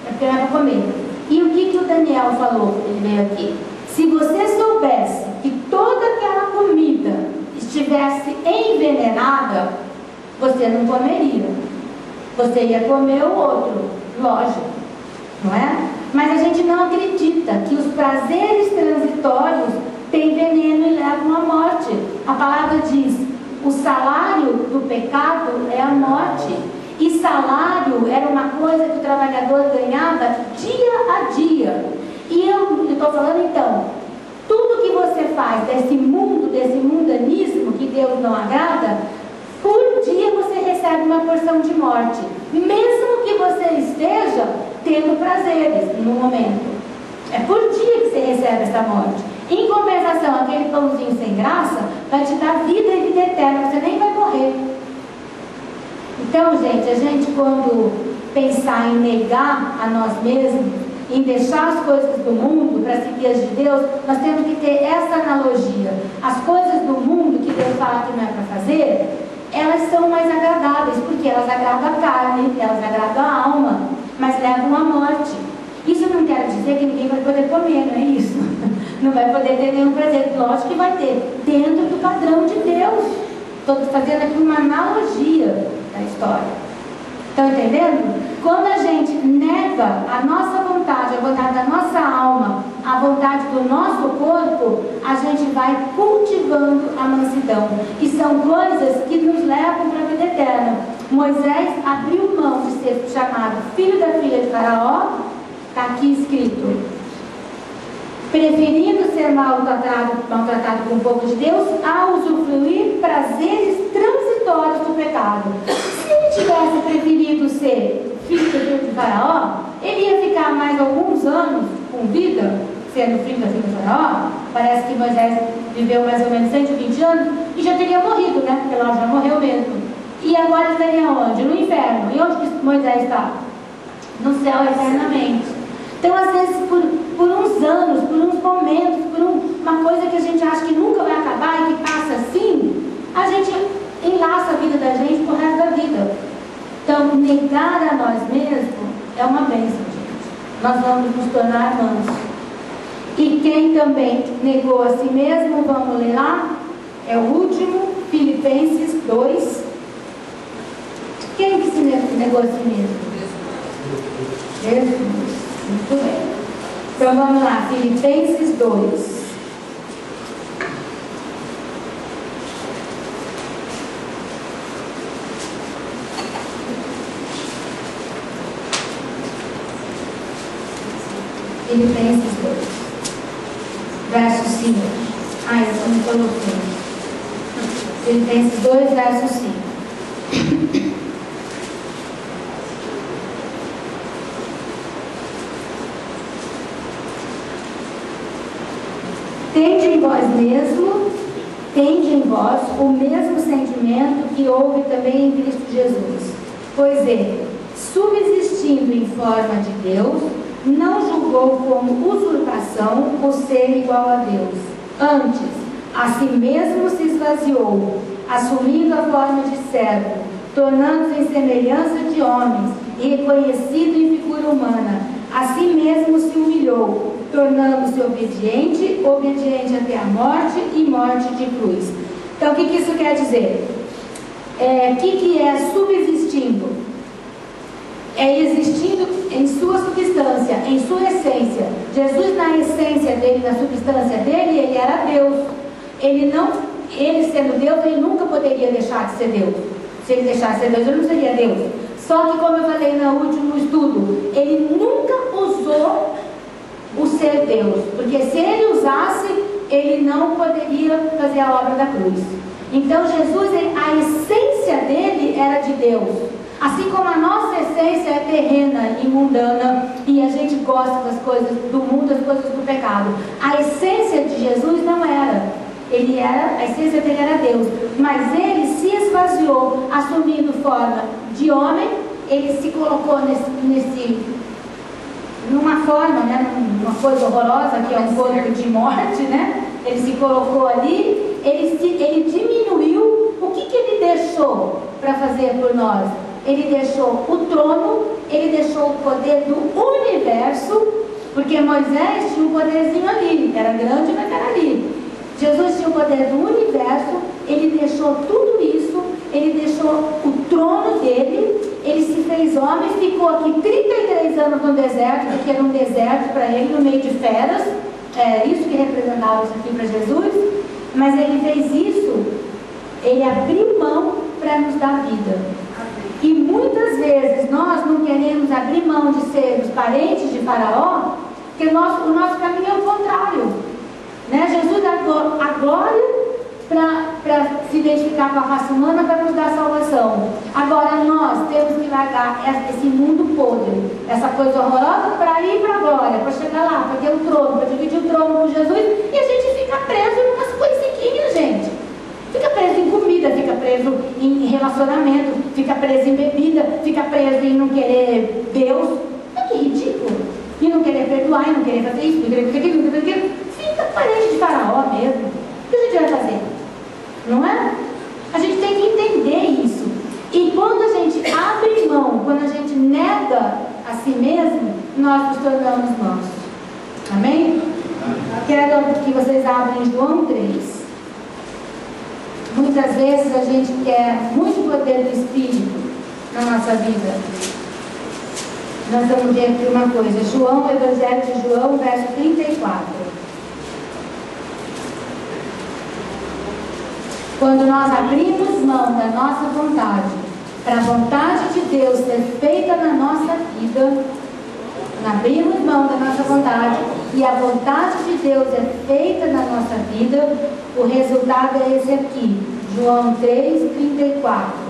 é porque não é para comer. E o que o Daniel falou? Ele veio aqui. Se você soubesse que toda aquela comida estivesse envenenada, você não comeria. Você ia comer o outro, lógico, não é? Mas a gente não acredita que os prazeres transitórios têm veneno e levam à morte. A palavra diz, o salário do pecado é a morte. E salário era uma coisa que o trabalhador ganhava dia a dia. E eu estou falando então, tudo que você faz desse mundanismo que Deus não agrada, por dia você recebe uma porção de morte. Mesmo que você esteja tendo prazeres no momento. É por dia que você recebe essa morte. Em compensação, aquele pãozinho sem graça vai te dar vida e vida eterna, você nem vai morrer. Então, gente, a gente quando pensar em negar a nós mesmos, em deixar as coisas do mundo para seguir as de Deus, nós temos que ter essa analogia. As coisas do mundo que Deus fala que não é para fazer, elas são mais agradáveis, porque elas agradam a carne, elas agradam a alma, mas levam à morte. Isso não quer dizer que ninguém vai poder comer, não é isso? Não vai poder ter nenhum prazer. Lógico que vai ter, dentro do padrão de Deus. Estou fazendo aqui uma analogia da história. Estão entendendo? Quando a gente nega a nossa vontade, a vontade da nossa alma, a vontade do nosso corpo, a gente vai cultivando a mansidão. E são coisas que nos levam para a vida eterna. Moisés abriu mão de ser chamado filho da filha de Faraó, está aqui escrito, preferindo ser maltratado com o povo de Deus, a usufruir prazeres transitórios do pecado. Se ele tivesse preferido ser filho da filha de Faraó, ele ia ficar mais alguns anos com vida, sendo filho da filha de Faraó. Parece que Moisés viveu mais ou menos 120 anos e já teria morrido, né? Porque lá já morreu mesmo. E agora estaria onde? No inferno. E onde que Moisés está? No céu eternamente. Então, às vezes, por uns anos, por uns momentos, por uma coisa que a gente acha que nunca vai acabar e que passa assim, a gente enlaça a vida da gente pro resto da vida. Então, negar a nós mesmos é uma bênção, gente. Nós vamos nos tornar mansos. E quem também negou a si mesmo, vamos ler lá, é o último, Filipenses 2. Quem que se negou a si mesmo? Jesus. Muito bem. Então vamos lá, Filipenses 2. Filipenses 2, verso 5. Ah, eu não coloquei. Filipenses 2, verso 5. Tende em vós o mesmo sentimento que houve também em Cristo Jesus. Pois ele, subsistindo em forma de Deus, não julgou como usurpação o ser igual a Deus. Antes, a si mesmo se esvaziou, assumindo a forma de servo, tornando-se em semelhança de homens e reconhecido em figura humana. A si mesmo se humilhou, tornando-se obediente até a morte e morte de cruz. Então, o que isso quer dizer? O que é subsistindo? É existindo em sua substância, em sua essência. Jesus, na essência dele, na substância dele, ele era Deus. Ele sendo Deus, ele nunca poderia deixar de ser Deus. Se ele deixasse de ser Deus, ele não seria Deus. Só que, como eu falei no último estudo, ele nunca usou o ser Deus, porque se ele usasse, ele não poderia fazer a obra da cruz. Então Jesus, a essência dele era de Deus, assim como a nossa essência é terrena e mundana, e a gente gosta das coisas do mundo, das coisas do pecado. A essência de Jesus não era. A essência dele era Deus, mas ele se esvaziou, assumindo forma de homem. Ele se colocou numa forma, né, numa coisa horrorosa, que é um corpo de morte, né? Ele se colocou ali, ele diminuiu. O que ele deixou para fazer por nós? Ele deixou o trono, ele deixou o poder do universo, porque Moisés tinha um poderzinho ali, era grande, mas era ali. Jesus tinha o poder do universo, ele deixou tudo isso, ele deixou o trono dele, ele se fez homem, ficou aqui 33 anos no deserto, porque era um deserto para ele, no meio de feras, isso que representava isso aqui para Jesus, mas ele fez isso, ele abriu mão para nos dar vida. E muitas vezes nós não queremos abrir mão de sermos parentes de Faraó, porque o nosso caminho é o contrário. Né? Jesus, a glória para se identificar com a raça humana para nos dar salvação. Agora nós temos que largar esse mundo podre, essa coisa horrorosa, para ir para a glória, para chegar lá, para ter o trono, para dividir o trono com Jesus, e a gente fica preso em umas coisinhas, gente. Fica preso em comida, fica preso em relacionamento, fica preso em bebida, fica preso em não querer Deus. Olha que ridículo. E não querer perdoar, e não querer fazer isso, não querer fazer aquilo, não querer fazer aquilo. Fica parente de Faraó mesmo. O que a gente vai fazer? Não é? A gente tem que entender isso. E quando a gente abre mão, quando a gente nega a si mesmo, nós nos tornamos mansos. Amém? Quero que vocês abrem João 3. Muitas vezes a gente quer muito poder do Espírito na nossa vida. Nós vamos ver aqui uma coisa. João, Evangelho de João, verso 34. Quando nós abrimos mão da nossa vontade, para a vontade de Deus ser feita na nossa vida, abrimos mão da nossa vontade e a vontade de Deus é feita na nossa vida, o resultado é esse aqui, João 3:34.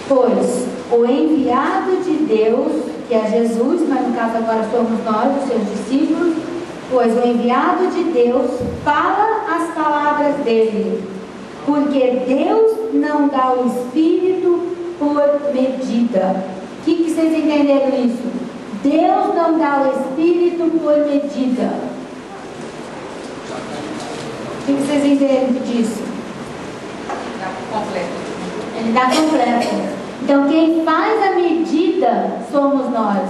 Pois o enviado de Deus, que é Jesus, mas no caso agora somos nós, os seus discípulos, pois o enviado de Deus fala as palavras dele, porque Deus não dá o Espírito por medida. O que vocês entenderam isso? Deus não dá o Espírito por medida. O que vocês entenderam disso? Ele dá completo. Então quem faz a medida somos nós.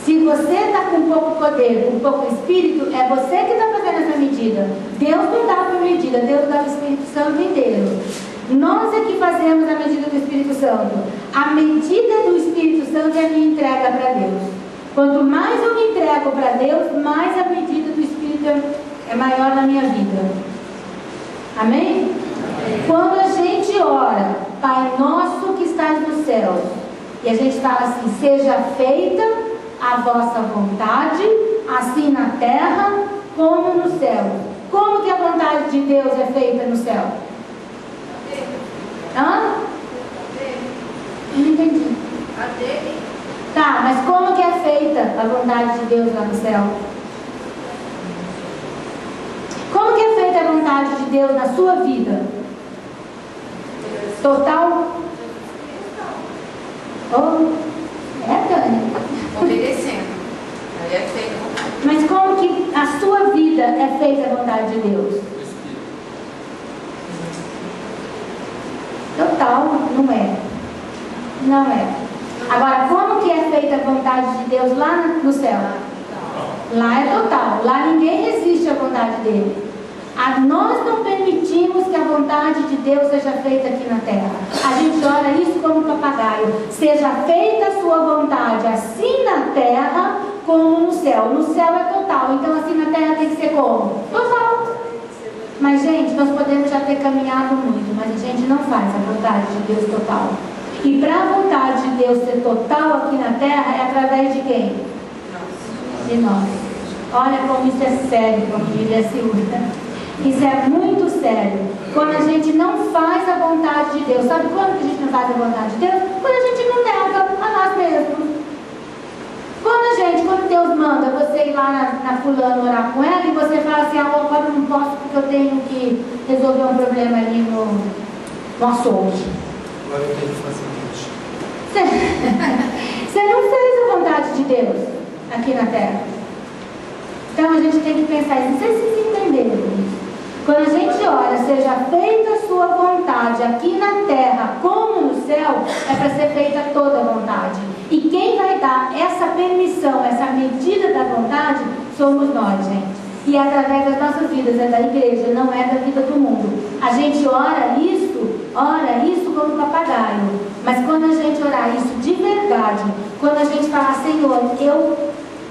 Se você está com pouco poder, com pouco Espírito, é você que está fazendo essa medida. Deus não dá por medida, Deus dá o Espírito Santo inteiro. Nós é que fazemos a medida do Espírito Santo. A medida do Espírito Santo é a minha entrega para Deus. Quanto mais eu me entrego para Deus, mais a medida do Espírito é maior na minha vida. Amém? Quando a gente ora, Pai nosso que estás nos céus, e a gente fala assim, seja feita a vossa vontade, assim na terra como no céu. Como que a vontade de Deus é feita no céu? Hã? Não entendi. Tá, mas como que é feita a vontade de Deus lá no céu? Como que é feita a vontade de Deus na sua vida? Total? Oh, Tânia? Obedecendo. Aí é feita a vontade. Mas como que a sua vida é feita a vontade de Deus? Total, não é. Não é. Agora, como que é feita a vontade de Deus lá no céu? Lá é total. Lá ninguém resiste à vontade dele. Nós não permitimos que a vontade de Deus seja feita aqui na terra. A gente ora isso como papagaio. Seja feita a sua vontade, assim na terra como no céu. No céu é total, então assim na terra tem que ser como? Total. Mas gente, nós podemos já ter caminhado muito, mas a gente não faz a vontade de Deus total. E para a vontade de Deus ser total aqui na terra é através de quem? De nós. Olha como isso é sério, como diria a Silvia. Isso é muito sério. Quando a gente não faz a vontade de Deus. Sabe quando que a gente não faz a vontade de Deus? Quando a gente não nega a nós mesmos. Quando Deus manda você ir lá na fulana orar com ela e você fala assim, agora eu não posso porque eu tenho que resolver um problema ali no açougue. Agora eu tenho que fazer isso. Você não fez a vontade de Deus aqui na terra. Então a gente tem que pensar isso. Não sei se vocês entenderam. Quando a gente ora, seja feita a sua vontade aqui na terra como no céu, é para ser feita toda a vontade. E quem vai dar essa permissão, essa medida da vontade, somos nós, gente. E é através das nossas vidas, é da igreja, não é da vida do mundo. A gente ora isso como papagaio. Mas quando a gente orar isso de verdade, quando a gente falar, Senhor, eu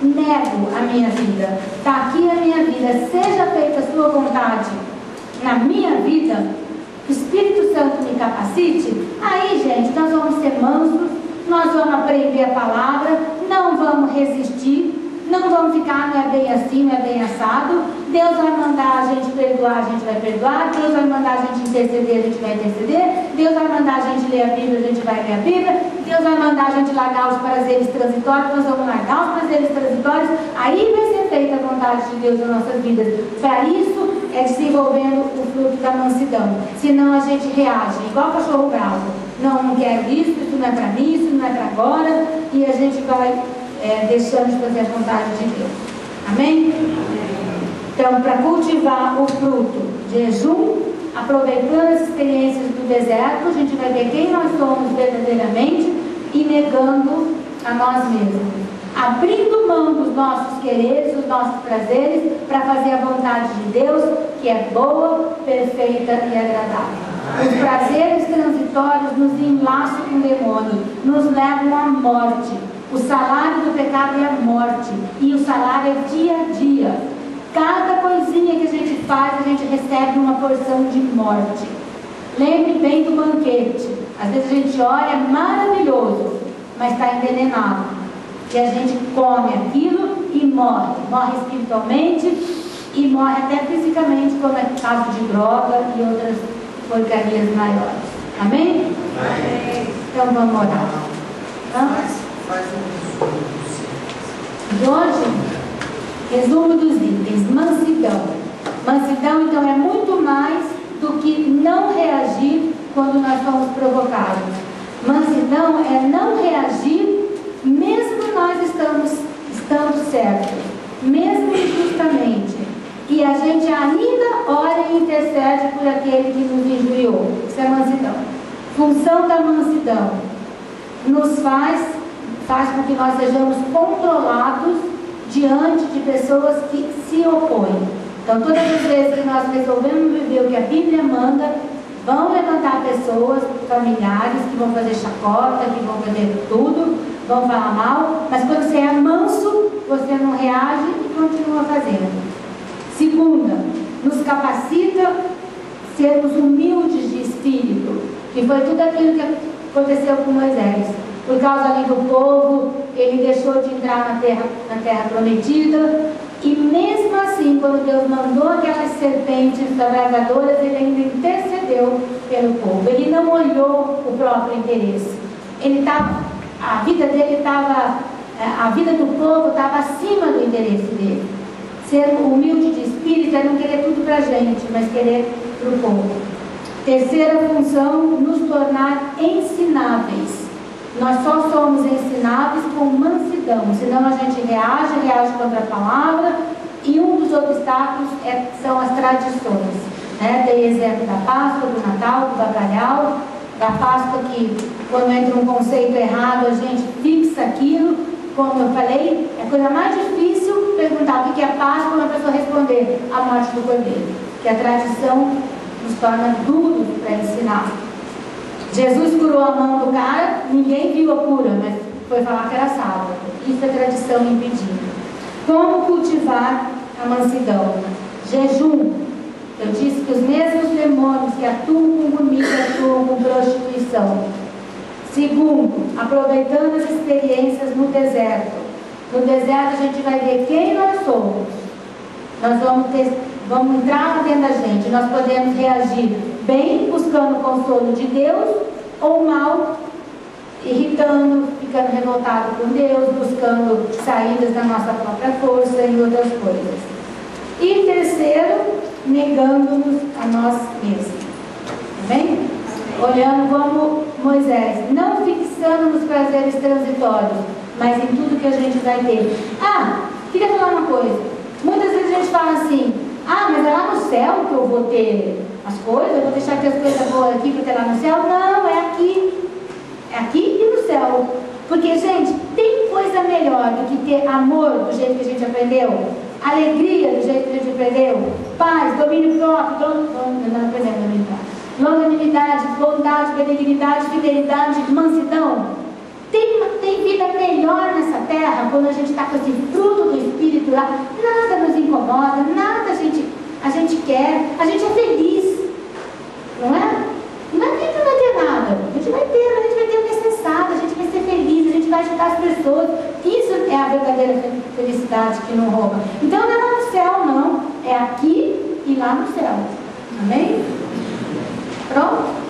nego a minha vida, está aqui a minha vida, seja feita a sua vontade na minha vida, o Espírito Santo me capacite, aí gente, nós vamos ser mansos, nós vamos aprender a palavra, não vamos resistir, não vamos ficar, não é bem assim, não é bem assado, Deus vai mandar a gente perdoar, a gente vai perdoar. Deus vai mandar a gente interceder, a gente vai interceder. Deus vai mandar a gente ler a Bíblia, a gente vai ler a Bíblia. Deus vai mandar a gente largar os prazeres transitórios, nós vamos largar os prazeres transitórios. Aí vai ser feita a vontade de Deus nas nossas vidas. Para isso é desenvolvendo o fruto da mansidão. Senão a gente reage igual cachorro bravo. Não quero isso não é para mim, isso não é para agora. E a gente vai deixando de fazer a vontade de Deus. Amém? Então, para cultivar o fruto, jejum, aproveitando as experiências do deserto, a gente vai ver quem nós somos verdadeiramente e negando a nós mesmos. Abrindo mão dos nossos quereres, dos nossos prazeres, para fazer a vontade de Deus, que é boa, perfeita e agradável. Os prazeres transitórios nos enlaçam com o demônio, nos levam à morte. O salário do pecado é a morte, e o salário é dia a dia. Cada coisinha que a gente faz, a gente recebe uma porção de morte. Lembre bem do banquete. Às vezes a gente olha, é maravilhoso, mas está envenenado. E a gente come aquilo e morre. Morre espiritualmente e morre até fisicamente, como é o caso de droga e outras porcarias maiores. Amém? Amém. Então vamos orar. Faz um resumo de hoje, resumo dos itens. Mansidão. Mansidão, então, é muito mais do que não reagir quando nós somos provocados. Mansidão é não reagir mesmo nós estando certos, mesmo injustamente. E a gente ainda ora e intercede por aquele que nos injuriou. Isso é mansidão. Função da mansidão nos faz com que nós sejamos controlados diante de pessoas que se opõem. Então, todas as vezes que nós resolvemos viver o que a Bíblia manda, vão levantar pessoas, familiares, que vão fazer chacota, que vão fazer tudo, vão falar mal, mas quando você é manso, você não reage e continua fazendo. Segunda, nos capacita a sermos humildes de espírito, que foi tudo aquilo que aconteceu com Moisés. Por causa ali do povo, ele deixou de entrar na terra prometida, e mesmo assim, quando Deus mandou aquelas serpentes abragadoras, ele ainda intercedeu pelo povo. Ele não olhou o próprio interesse. A vida do povo estava acima do interesse dele. Ser humilde de espírito é não querer tudo para a gente, mas querer para o povo. Terceira função, nos tornar ensináveis. Nós só somos ensináveis com mansidão, senão a gente reage contra a palavra, e um dos obstáculos são as tradições. Tem exemplo da Páscoa, do Natal, do bacalhau, da Páscoa, que quando entra um conceito errado, a gente fixa aquilo. Como eu falei, é a coisa mais difícil perguntar o que é Páscoa, uma pessoa responder a morte do cordeiro, que a tradição nos torna duros para ensinar. Jesus curou a mão do cara, ninguém viu a cura, mas foi falar que era sábado. Isso é tradição impedindo. Como cultivar a mansidão? Jejum. Eu disse que os mesmos demônios que atuam com comida atuam com prostituição. Segundo, aproveitando as experiências no deserto. No deserto a gente vai ver quem nós somos. Nós vamos entrar dentro da gente. Nós podemos reagir bem, buscando o consolo de Deus, ou mal, irritando, ficando revoltado com Deus, buscando saídas da nossa própria força e outras coisas. E terceiro, negando-nos a nós mesmos. Amém? Olhando como Moisés, não fixando nos prazeres transitórios, mas em tudo que a gente vai ter. Queria falar uma coisa. Muitas vezes a gente fala assim, mas é lá no céu que eu vou ter as coisas, eu vou deixar ter as coisas boas aqui para ter lá no céu. Não, é aqui. É aqui e no céu. Porque, gente, tem coisa melhor do que ter amor do jeito que a gente aprendeu, alegria do jeito que a gente aprendeu, paz, domínio próprio, não aprendemos domínio próprio, longanimidade, bondade, benignidade, fidelidade, mansidão. Tem vida melhor nessa terra quando a gente está com esse fruto do Espírito lá. Nada nos incomoda, nada a gente quer, a gente é feliz. Não é? Não é que não vai ter nada. A gente vai ter o necessário, a gente vai ser feliz, a gente vai ajudar as pessoas, Isso é a verdadeira felicidade que não rouba. Então não é lá no céu, não. É aqui e lá no céu. Amém? Pronto?